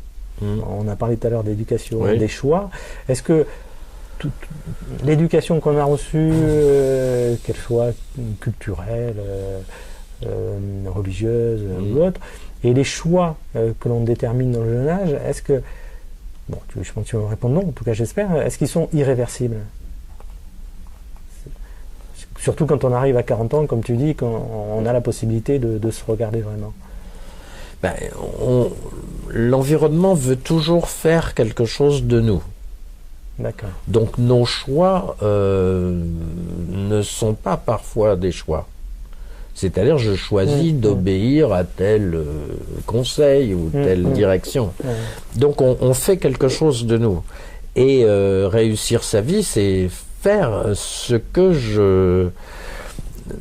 On a parlé tout à l'heure d'éducation, des choix. Est-ce que l'éducation qu'on a reçue, qu'elle soit culturelle, religieuse ou autre, et les choix que l'on détermine dans le jeune âge, est-ce que, je pense que tu vas me répondre non, en tout cas j'espère, est-ce qu'ils sont irréversibles? Surtout quand on arrive à 40 ans, comme tu dis, quand on a la possibilité de se regarder vraiment. L'environnement veut toujours faire quelque chose de nous. D'accord. Donc nos choix ne sont pas parfois des choix. C'est-à-dire je choisis d'obéir à tel conseil ou telle direction. Donc on fait quelque chose de nous. Et réussir sa vie, c'est faire ce que je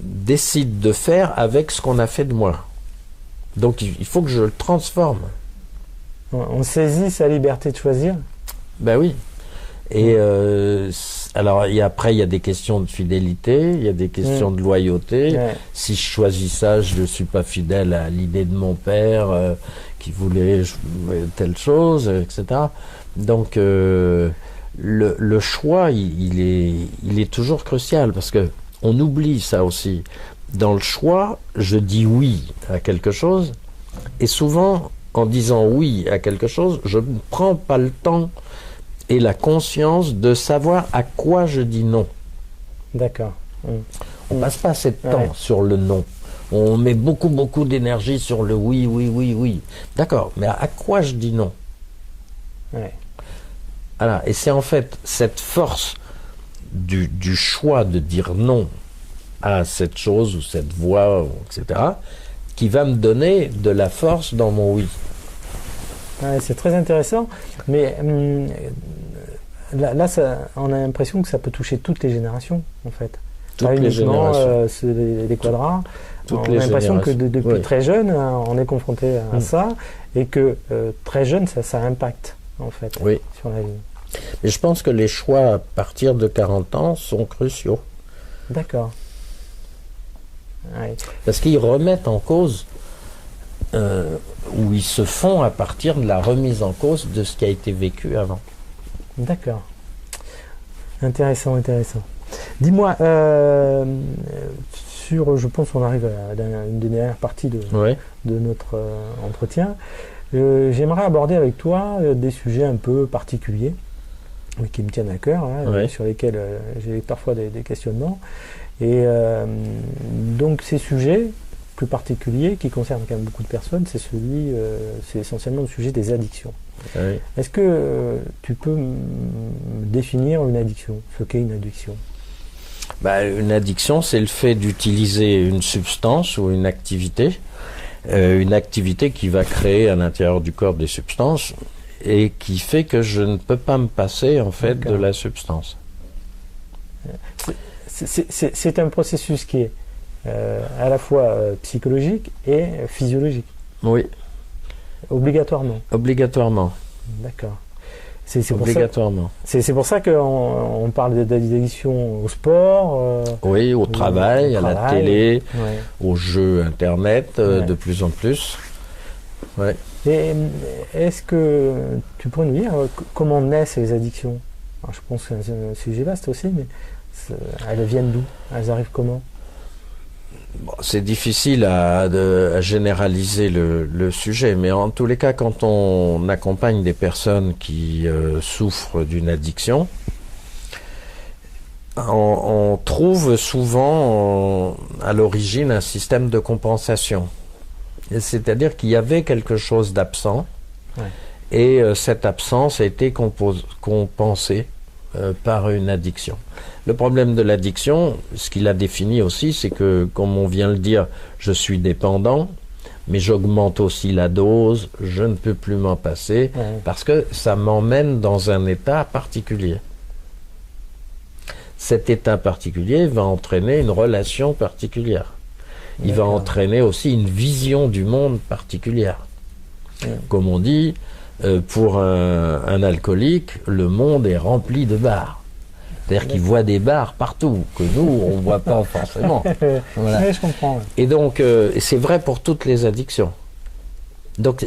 décide de faire avec ce qu'on a fait de moi. Donc il faut que je le transforme. On saisit sa liberté de choisir? Ben oui. Et alors après il y a des questions de fidélité, il y a des questions de loyauté. Si je choisis ça, je ne suis pas fidèle à l'idée de mon père qui voulait telle chose, etc. Donc le choix, il est toujours crucial parce que on oublie ça aussi. Dans le choix, je dis oui à quelque chose et souvent en disant oui à quelque chose, je ne prends pas le temps et la conscience de savoir à quoi je dis non. D'accord. On passe pas assez de temps sur le non. On met beaucoup d'énergie sur le oui, oui, oui, oui. D'accord, mais à quoi je dis non? Voilà. Et c'est en fait cette force du choix de dire non à cette chose ou cette voie, etc., qui va me donner de la force dans mon oui. C'est très intéressant, mais là on a l'impression que ça peut toucher toutes les générations, en fait. Toutes les générations. Les quadras. Toutes on a l'impression que depuis très jeune, on est confronté à ça, et que très jeune, ça impacte, en fait, sur la vie. Mais je pense que les choix à partir de 40 ans sont cruciaux. D'accord. Parce qu'ils remettent en cause, ou ils se font à partir de la remise en cause de ce qui a été vécu avant. D'accord. Intéressant. Dis-moi, je pense qu'on arrive à une des dernières parties de notre entretien. J'aimerais aborder avec toi des sujets un peu particuliers, qui me tiennent à cœur, sur lesquels j'ai parfois des questionnements. Et donc ces sujets plus particuliers qui concernent quand même beaucoup de personnes, c'est essentiellement le sujet des addictions. Est-ce que tu peux me définir une addiction, ce qu'est une addiction? Une addiction, c'est le fait d'utiliser une substance ou une activité qui va créer à l'intérieur du corps des substances et qui fait que je ne peux pas me passer en fait de la substance. C'est un processus qui est à la fois psychologique et physiologique. Oui. Obligatoirement. Obligatoirement. D'accord. Obligatoirement. C'est pour ça qu'on parle d'addiction au sport. Oui, au travail, à la télé, aux jeux internet, de plus en plus. Ouais. Et est-ce que tu pourrais nous dire comment naissent les addictions? Alors, je pense que c'est un sujet vaste aussi, mais elles viennent d'où? Elles arrivent comment? C'est difficile à généraliser le sujet, mais en tous les cas, quand on accompagne des personnes qui souffrent d'une addiction, on trouve souvent à l'origine un système de compensation. C'est-à-dire qu'il y avait quelque chose d'absent, et cette absence a été compensée par une addiction. Le problème de l'addiction, ce qu'il a défini aussi, c'est que, comme on vient le dire, je suis dépendant, mais j'augmente aussi la dose, je ne peux plus m'en passer, parce que ça m'emmène dans un état particulier. cet état particulier va entraîner une relation particulière. Il va entraîner aussi une vision du monde particulière. Comme on dit, pour un alcoolique, le monde est rempli de bars. C'est-à-dire qu'il voit des bars partout, que nous, on ne voit pas forcément. Voilà. Oui, je comprends. Et donc, c'est vrai pour toutes les addictions. Donc,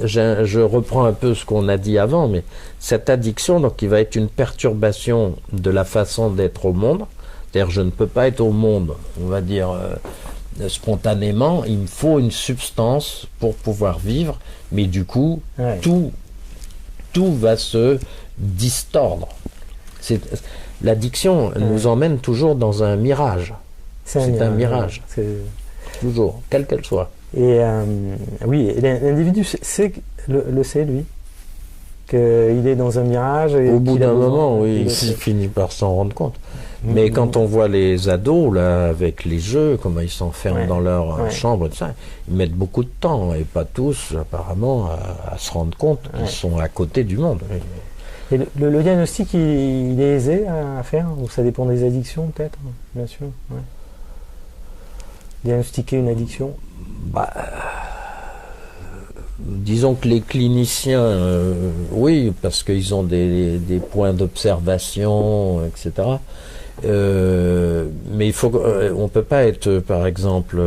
je reprends un peu ce qu'on a dit avant, mais cette addiction, donc, qui va être une perturbation de la façon d'être au monde. C'est-à-dire, je ne peux pas être au monde, on va dire, spontanément. Il me faut une substance pour pouvoir vivre, mais du coup, tout va se distordre. L'addiction nous emmène toujours dans un mirage. C'est un mirage. Toujours, quelle qu'elle soit. Et oui, l'individu le sait, lui, qu'il est dans un mirage. Et au bout d'un moment, oui, il finit par s'en rendre compte. Mais quand on voit les ados, là, avec les jeux, comment ils s'enferment dans leur chambre, tout ça, ils mettent beaucoup de temps, et pas tous, apparemment, à se rendre compte qu'ils sont à côté du monde. Et le diagnostic, il est aisé à faire, ou ça dépend des addictions, peut-être, bien sûr. Diagnostiquer une addiction. Disons que les cliniciens, oui, parce qu'ils ont des points d'observation, etc. Mais on ne peut pas être, par exemple,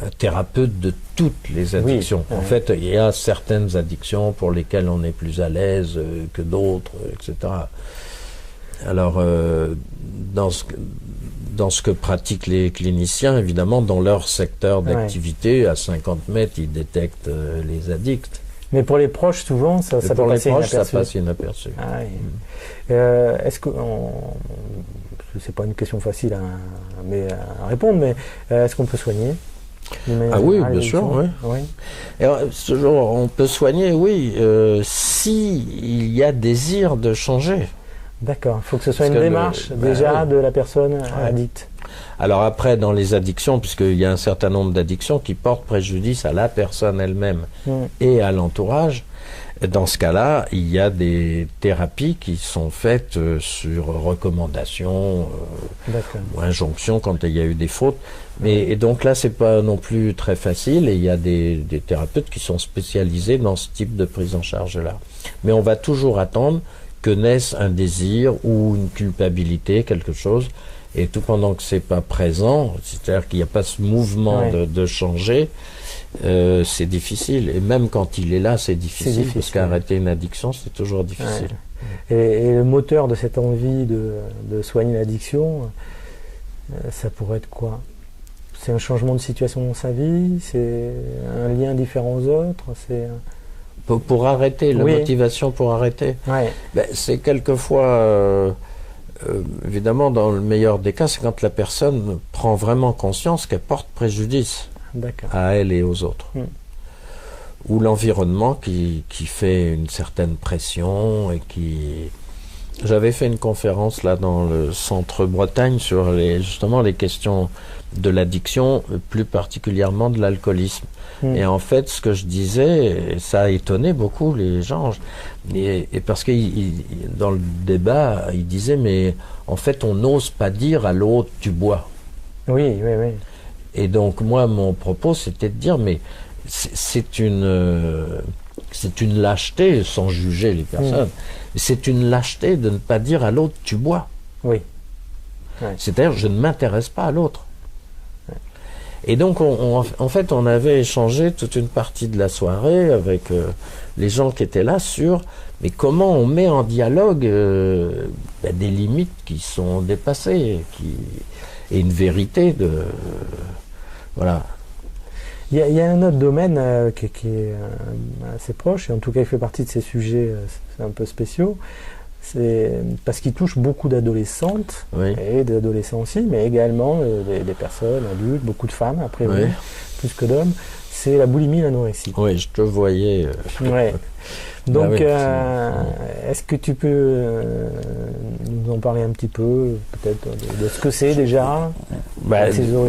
un thérapeute de toutes les addictions. En fait, il y a certaines addictions pour lesquelles on est plus à l'aise que d'autres, etc. Alors, dans ce que pratiquent les cliniciens, évidemment, dans leur secteur d'activité, à 50 mètres, ils détectent les addicts. Mais pour les proches, souvent, ça peut passer inaperçu. Ça passe inaperçu. Est-ce que... c'est pas une question facile à répondre, mais est-ce qu'on peut soigner? Oui, bien sûr, oui. Alors, on peut soigner, oui, si il y a désir de changer. D'accord, il faut que ce soit une démarche de la personne addicte. Alors après, dans les addictions, puisqu'il y a un certain nombre d'addictions qui portent préjudice à la personne elle-même et à l'entourage, dans ce cas-là, il y a des thérapies qui sont faites sur recommandation ou injonction quand il y a eu des fautes. Et donc là, c'est pas non plus très facile, et il y a des thérapeutes qui sont spécialisés dans ce type de prise en charge-là. Mais on va toujours attendre que naisse un désir ou une culpabilité, quelque chose, et tout pendant que c'est pas présent, c'est-à-dire qu'il n'y a pas ce mouvement de changer, c'est difficile. Et même quand il est là, c'est difficile, parce qu'arrêter une addiction, c'est toujours difficile. Et le moteur de cette envie de soigner l'addiction, ça pourrait être quoi? C'est un changement de situation dans sa vie? C'est un lien différent aux autres? Pour arrêter, la motivation pour arrêter, c'est quelquefois, évidemment, dans le meilleur des cas, c'est quand la personne prend vraiment conscience qu'elle porte préjudice à elle et aux autres. Ou l'environnement qui fait une certaine pression et qui... J'avais fait une conférence là dans le centre Bretagne sur justement les questions de l'addiction, plus particulièrement de l'alcoolisme. Et en fait, ce que je disais, ça a étonné beaucoup les gens. Et parce que dans le débat, ils disaient, mais en fait, on n'ose pas dire à l'autre, tu bois. Oui. Et donc, moi, mon propos, c'était de dire, mais c'est une lâcheté, sans juger les personnes, c'est une lâcheté de ne pas dire à l'autre, tu bois. C'est-à-dire, je ne m'intéresse pas à l'autre. Et donc, en fait, on avait échangé toute une partie de la soirée avec les gens qui étaient là sur mais comment on met en dialogue des limites qui sont dépassées et une vérité de... voilà. Il y a un autre domaine qui est assez proche, et en tout cas il fait partie de ces sujets un peu spéciaux, c'est parce qu'il touche beaucoup d'adolescentes et d'adolescents aussi, mais également des personnes adultes, beaucoup de femmes après, plus que d'hommes, c'est la boulimie, l'anorexie. Oui, je te voyais. Donc, est-ce que tu peux nous en parler un petit peu, peut-être, de ce que c'est déjà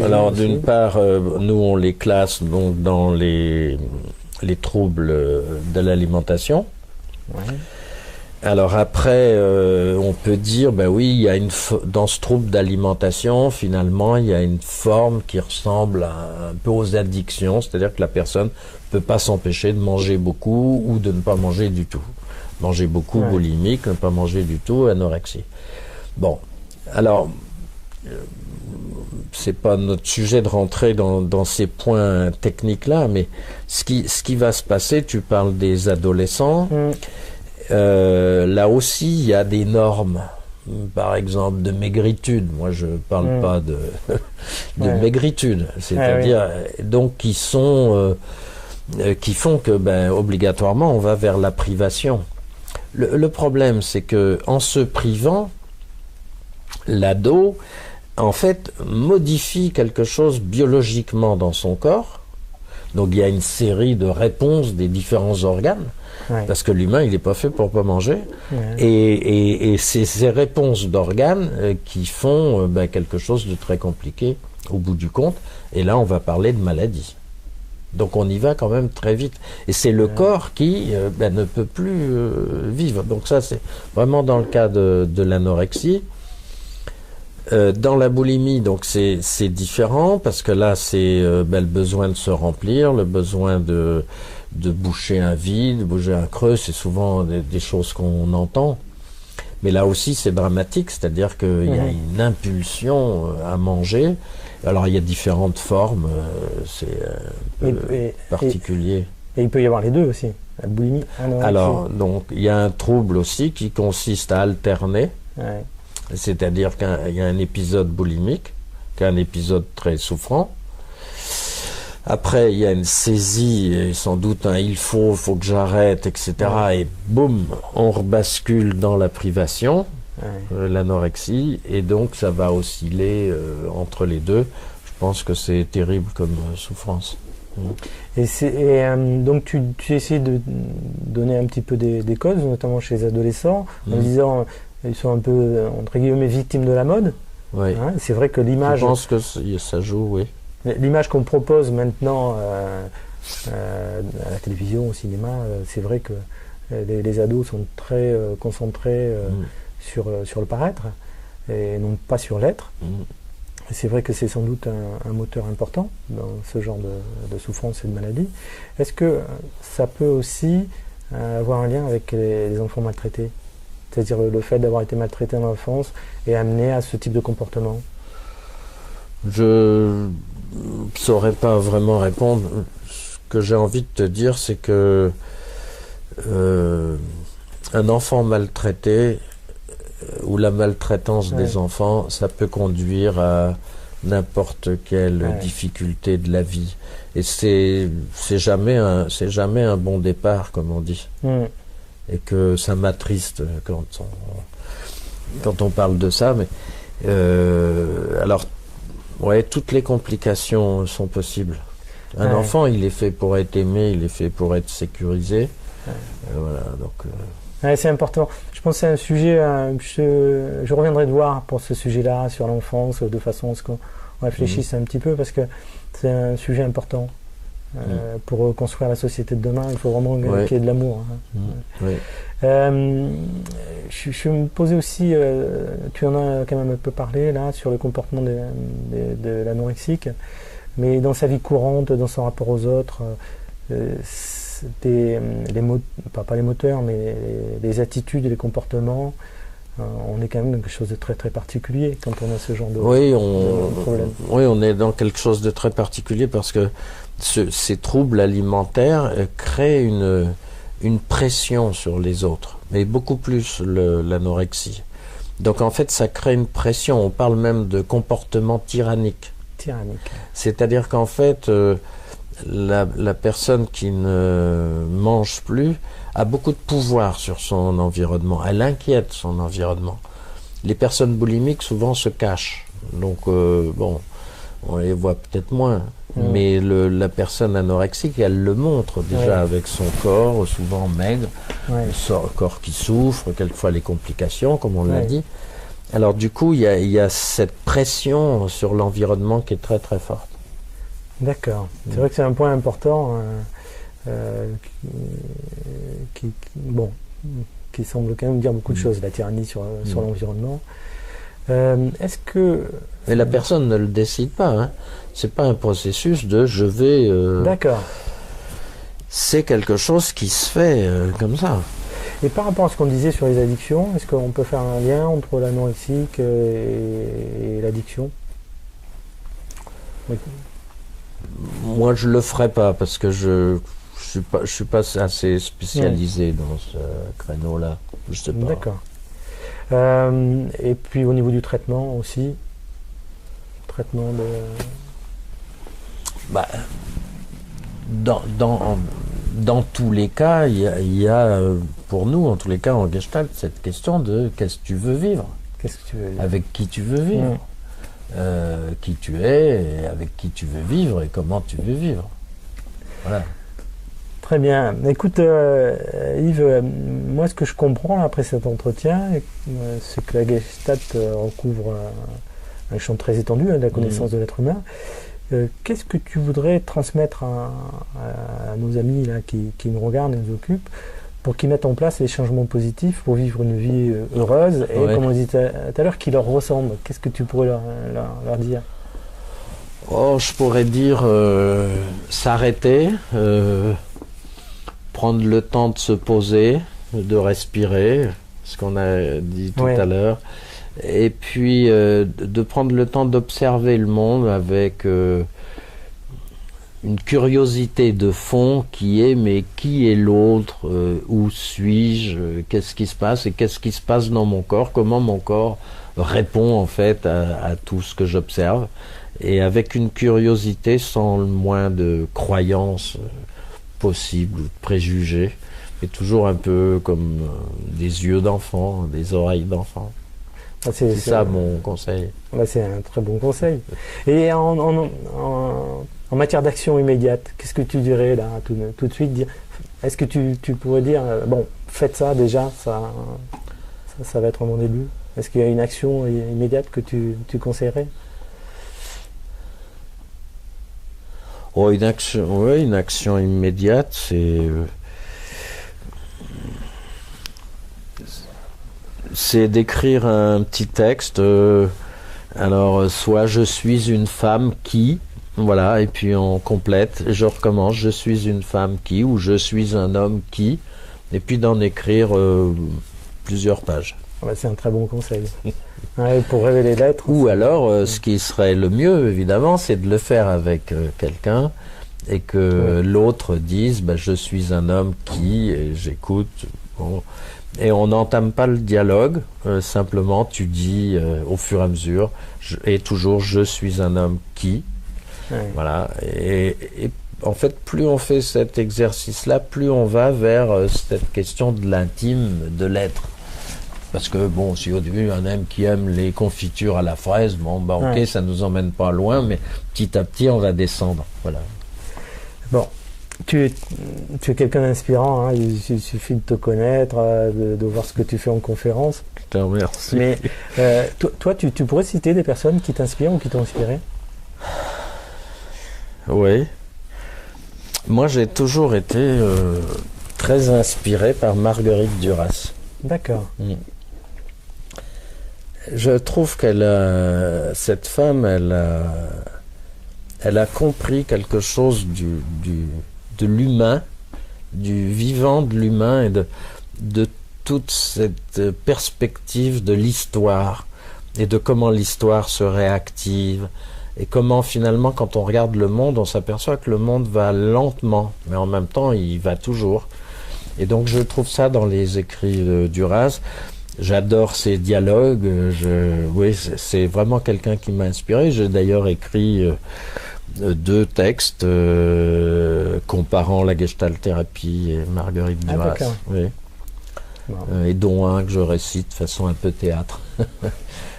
alors, d'une part, nous, on les classe donc, dans les troubles de l'alimentation. Ouais. Alors après, on peut dire, ben oui, il y a dans ce trouble d'alimentation, finalement, il y a une forme qui ressemble un peu aux addictions, c'est-à-dire que la personne ne peut pas s'empêcher de manger beaucoup ou de ne pas manger du tout. Manger beaucoup, boulimique, ne pas manger du tout, anorexie. Bon, alors, c'est pas notre sujet de rentrer dans ces points techniques-là, mais ce qui va se passer, tu parles des adolescents. Là aussi, il y a des normes, par exemple de maigritude. Moi, je parle pas de maigritude, c'est-à-dire donc qui font que obligatoirement on va vers la privation. Le problème, c'est que en se privant, l'ado, en fait, modifie quelque chose biologiquement dans son corps. Donc il y a une série de réponses des différents organes. Parce que l'humain, il n'est pas fait pour pas manger. Et c'est ces réponses d'organes qui font quelque chose de très compliqué au bout du compte. Et là, on va parler de maladie. Donc on y va quand même très vite. Et c'est le corps qui ne peut plus vivre. Donc ça, c'est vraiment dans le cas de l'anorexie. Dans la boulimie, donc c'est différent parce que là, c'est le besoin de se remplir, le besoin de boucher un vide, boucher un creux, c'est souvent des choses qu'on entend. Mais là aussi, c'est dramatique, c'est-à-dire qu'il y a une impulsion à manger. Alors, il y a différentes formes, c'est un peu particulier. Et il peut y avoir les deux aussi, la boulimie. Alors, donc, il y a un trouble aussi qui consiste à alterner. C'est-à-dire qu'il y a un épisode boulimique, qui est un épisode très souffrant. Après, il y a une saisie, et sans doute un il faut que j'arrête, etc. Et boum, on rebascule dans la privation, l'anorexie, et donc ça va osciller entre les deux. Je pense que c'est terrible comme souffrance. Et donc tu essaies de donner un petit peu des causes, notamment chez les adolescents, en disant ils sont un peu, entre guillemets, victimes de la mode. Oui. C'est vrai que l'image... Je pense que ça joue, oui. L'image qu'on propose maintenant à la télévision, au cinéma, c'est vrai que les ados sont très concentrés sur le paraître et non pas sur l'être. Et c'est vrai que c'est sans doute un moteur important dans ce genre de souffrance et de maladie. Est-ce que ça peut aussi avoir un lien avec les enfants maltraités ? C'est-à-dire le fait d'avoir été maltraité en enfance et amené à ce type de comportement ? Je ne saurais pas vraiment répondre. Ce que j'ai envie de te dire, c'est que un enfant maltraité ou la maltraitance des enfants, ça peut conduire à n'importe quelle difficulté de la vie. Et c'est jamais un bon départ, comme on dit. Et que ça m'attriste quand on parle de ça. Mais alors, toutes les complications sont possibles. Un enfant, il est fait pour être aimé, il est fait pour être sécurisé. Voilà, donc. C'est important. Je pense que c'est un sujet. Je reviendrai te voir pour ce sujet-là sur l'enfance, de façon à ce qu'on réfléchisse un petit peu, parce que c'est un sujet important. Pour construire la société de demain, il faut vraiment qu'il y ait de l'amour. Je me posais aussi, tu en as quand même un peu parlé là, sur le comportement de l'anorexique, mais dans sa vie courante, dans son rapport aux autres, pas les moteurs, mais les attitudes et les comportements, on est quand même dans quelque chose de très très particulier quand on a ce genre de problème. Oui, on est dans quelque chose de très particulier parce que ces troubles alimentaires créent une pression sur les autres, mais beaucoup plus l'anorexie. Donc en fait, ça crée une pression. On parle même de comportement tyrannique. C'est-à-dire qu'en fait, la personne qui ne mange plus a beaucoup de pouvoir sur son environnement. Elle inquiète son environnement. Les personnes boulimiques souvent se cachent. Donc on les voit peut-être moins. Mais la personne anorexique, elle le montre déjà avec son corps, souvent maigre, son corps qui souffre, quelquefois les complications, comme on l'a dit. Alors du coup, il y a cette pression sur l'environnement qui est très très forte. D'accord. C'est vrai que c'est un point important qui semble quand même dire beaucoup de choses, la tyrannie sur l'environnement. Est-ce que... Mais la personne ne le décide pas. Hein. C'est pas un processus de je vais... D'accord. C'est quelque chose qui se fait comme ça. Et par rapport à ce qu'on disait sur les addictions, est-ce qu'on peut faire un lien entre l'anorexique et l'addiction? Oui. Moi, je le ferai pas parce que je suis pas assez spécialisé dans ce créneau-là. Je sais pas. D'accord. Et puis au niveau du traitement aussi, traitement de... Bah, dans tous les cas, il y a, pour nous, en tous les cas, en Gestalt, cette question de qu'est-ce que tu veux vivre, Qu'est-ce que tu veux dire? avec qui tu veux vivre, qui tu es, et avec qui tu veux vivre et comment tu veux vivre. Voilà. Très bien. Écoute, Yves, moi ce que je comprends après cet entretien, c'est que la Gestalt recouvre un champ très étendu de la connaissance de l'être humain. Qu'est-ce que tu voudrais transmettre à nos amis là, qui nous regardent et nous occupent pour qu'ils mettent en place les changements positifs pour vivre une vie heureuse et, comme on disait tout à l'heure, qui leur ressemble? Qu'est-ce que tu pourrais leur dire? Oh, je pourrais dire s'arrêter, prendre le temps de se poser, de respirer, ce qu'on a dit tout à l'heure, et puis de prendre le temps d'observer le monde avec une curiosité de fond qui est mais qui est l'autre, où suis-je, qu'est-ce qui se passe et qu'est-ce qui se passe dans mon corps, comment mon corps répond en fait à tout ce que j'observe, et avec une curiosité sans le moins de croyances possibles, de préjugés, et toujours un peu comme des yeux d'enfant, des oreilles d'enfant. C'est ça mon conseil. C'est un très bon conseil. Et en matière d'action immédiate, qu'est-ce que tu dirais là tout de suite dire, est-ce que tu pourrais dire, bon, faites ça déjà, ça va être un bon début? Est-ce qu'il y a une action immédiate que tu conseillerais? Oh, une action immédiate, c'est d'écrire un petit texte. Alors, soit je suis une femme qui, voilà, et puis on complète, je recommence, je suis une femme qui, ou je suis un homme qui, et puis d'en écrire plusieurs pages. C'est un très bon conseil. Pour révéler l'être. Ou alors, ce qui serait le mieux, évidemment, c'est de le faire avec quelqu'un et que l'autre dise je suis un homme qui, et j'écoute. Bon. Et on n'entame pas le dialogue, simplement tu dis au fur et à mesure, et toujours je suis un homme qui. Voilà. Et en fait, plus on fait cet exercice-là, plus on va vers cette question de l'intime, de l'être. Parce que bon, si au début un homme qui aime les confitures à la fraise, ok, ça nous emmène pas loin, mais petit à petit on va descendre. Voilà. Bon, tu es quelqu'un d'inspirant, hein, il suffit de te connaître, de voir ce que tu fais en conférence. Je te remercie. Mais toi, tu pourrais citer des personnes qui t'inspirent ou qui t'ont inspiré? Oui. Moi j'ai toujours été très inspiré par Marguerite Duras. D'accord. Je trouve cette femme, elle a compris quelque chose de l'humain, du vivant de l'humain et de toute cette perspective de l'histoire et de comment l'histoire se réactive et comment finalement quand on regarde le monde, on s'aperçoit que le monde va lentement, mais en même temps il va toujours. Et donc je trouve ça dans les écrits de Duras. J'adore ses dialogues. Oui, c'est vraiment quelqu'un qui m'a inspiré. J'ai d'ailleurs écrit 2 textes comparant la Gestalt-thérapie et Marguerite Duras. Oui. Et dont un que je récite de façon un peu théâtre.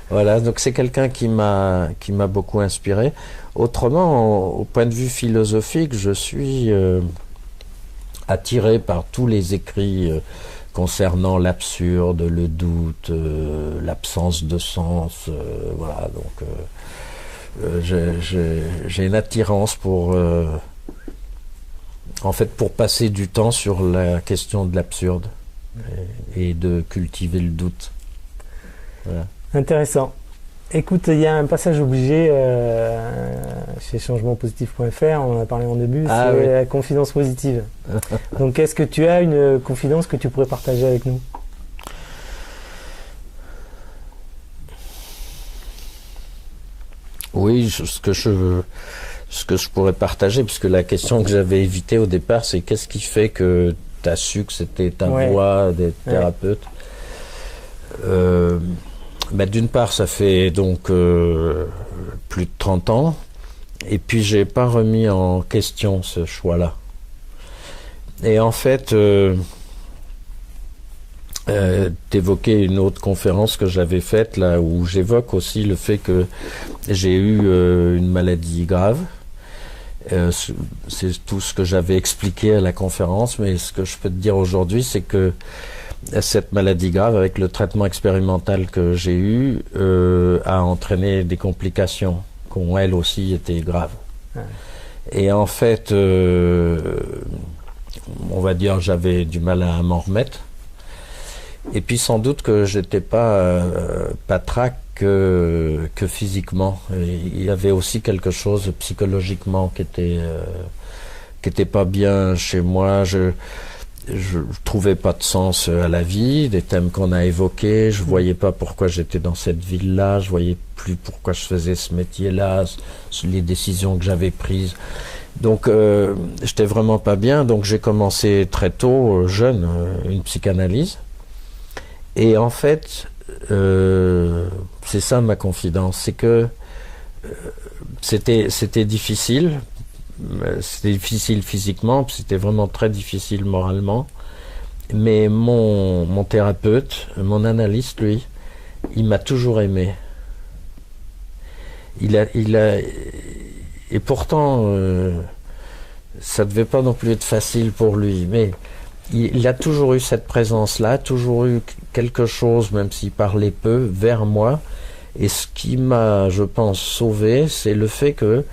Voilà, donc c'est quelqu'un qui m'a beaucoup inspiré. Autrement, au point de vue philosophique, je suis attiré par tous les écrits concernant l'absurde, le doute, l'absence de sens. Voilà, donc j'ai une attirance pour passer du temps sur la question de l'absurde. et de cultiver le doute. Voilà. Intéressant. Écoute, il y a un passage obligé chez changementpositif.fr, on en a parlé en début, c'est la confidence positive. Donc est-ce que tu as une confidence que tu pourrais partager avec nous? Oui, ce que je pourrais partager, puisque la question que j'avais évitée au départ, c'est qu'est-ce qui fait que tu as su que c'était ta voie d'être thérapeute? D'une part, ça fait donc plus de 30 ans, et puis j'ai pas remis en question ce choix-là. Et en fait, t'évoquais une autre conférence que j'avais faite là où j'évoque aussi le fait que j'ai eu une maladie grave. C'est tout ce que j'avais expliqué à la conférence, mais ce que je peux te dire aujourd'hui, c'est que cette maladie grave, avec le traitement expérimental que j'ai eu, a entraîné des complications qui ont elles aussi été graves. Ouais. Et en fait, on va dire, j'avais du mal à m'en remettre. Et puis sans doute que j'étais pas patraque que physiquement. Il y avait aussi quelque chose psychologiquement qui était pas bien chez moi. Je trouvais pas de sens à la vie, des thèmes qu'on a évoqués. Je voyais pas pourquoi j'étais dans cette ville-là. Je voyais plus pourquoi je faisais ce métier-là, les décisions que j'avais prises. Donc j'étais vraiment pas bien. Donc j'ai commencé très tôt, jeune, une psychanalyse. Et en fait, c'est ça ma confidence, c'est que c'était difficile. C'était difficile physiquement, c'était vraiment très difficile moralement. Mais mon thérapeute, mon analyste, lui, il m'a toujours aimé. Et pourtant, ça devait pas non plus être facile pour lui, mais il a toujours eu cette présence-là, toujours eu quelque chose, même s'il parlait peu, vers moi. Et ce qui m'a, je pense, sauvé, c'est le fait que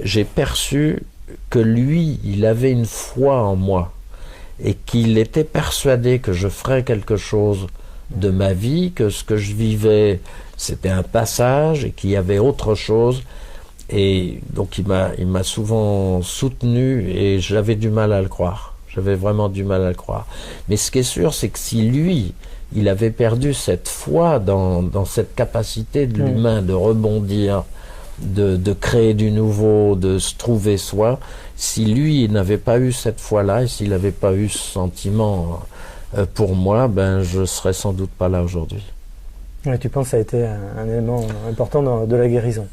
j'ai perçu que lui, il avait une foi en moi et qu'il était persuadé que je ferais quelque chose de ma vie, que ce que je vivais, c'était un passage et qu'il y avait autre chose. Et donc il m'a souvent soutenu et j'avais du mal à le croire. J'avais vraiment du mal à le croire. Mais ce qui est sûr, c'est que si lui, il avait perdu cette foi dans cette capacité de l'humain de rebondir, de créer du nouveau, de se trouver soi, si lui il n'avait pas eu cette foi-là et s'il n'avait pas eu ce sentiment pour moi, je serais sans doute pas là aujourd'hui. Ouais, tu penses que ça a été un élément important de la guérison?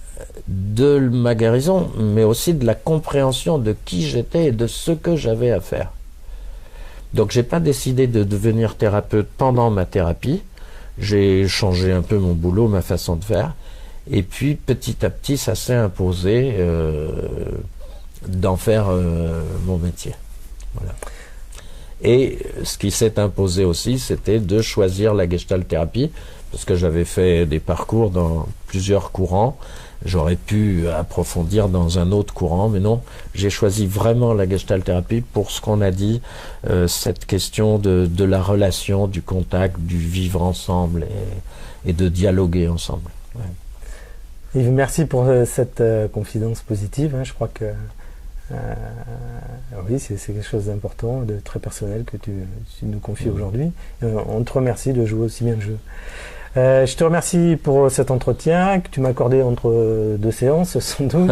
De ma guérison, mais aussi de la compréhension de qui j'étais et de ce que j'avais à faire. Donc j'ai pas décidé de devenir thérapeute pendant ma thérapie, j'ai changé un peu mon boulot, ma façon de faire. Et puis, petit à petit, ça s'est imposé d'en faire mon métier. Voilà. Et ce qui s'est imposé aussi, c'était de choisir la gestalt thérapie, parce que j'avais fait des parcours dans plusieurs courants. J'aurais pu approfondir dans un autre courant, mais non, j'ai choisi vraiment la gestalt thérapie pour ce qu'on a dit, cette question de la relation, du contact, du vivre ensemble et de dialoguer ensemble. Ouais. Yves, merci pour cette confidence positive. Je crois que oui, c'est quelque chose d'important, de très personnel que tu nous confies aujourd'hui. On te remercie de jouer aussi bien le jeu. Je te remercie pour cet entretien que tu m'as accordé entre deux séances, sans doute.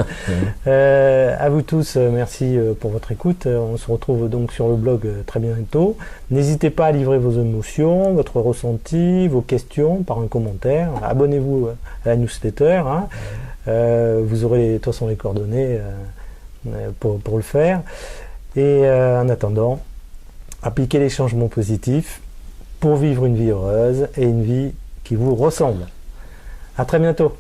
À vous tous, merci pour votre écoute. On se retrouve donc sur le blog très bientôt. N'hésitez pas à livrer vos émotions, votre ressenti, vos questions par un commentaire. Abonnez-vous à la newsletter. Vous aurez de toute façon les coordonnées pour le faire. Et en attendant, appliquez les changements positifs pour vivre une vie heureuse et une vie qui vous ressemble. À très bientôt.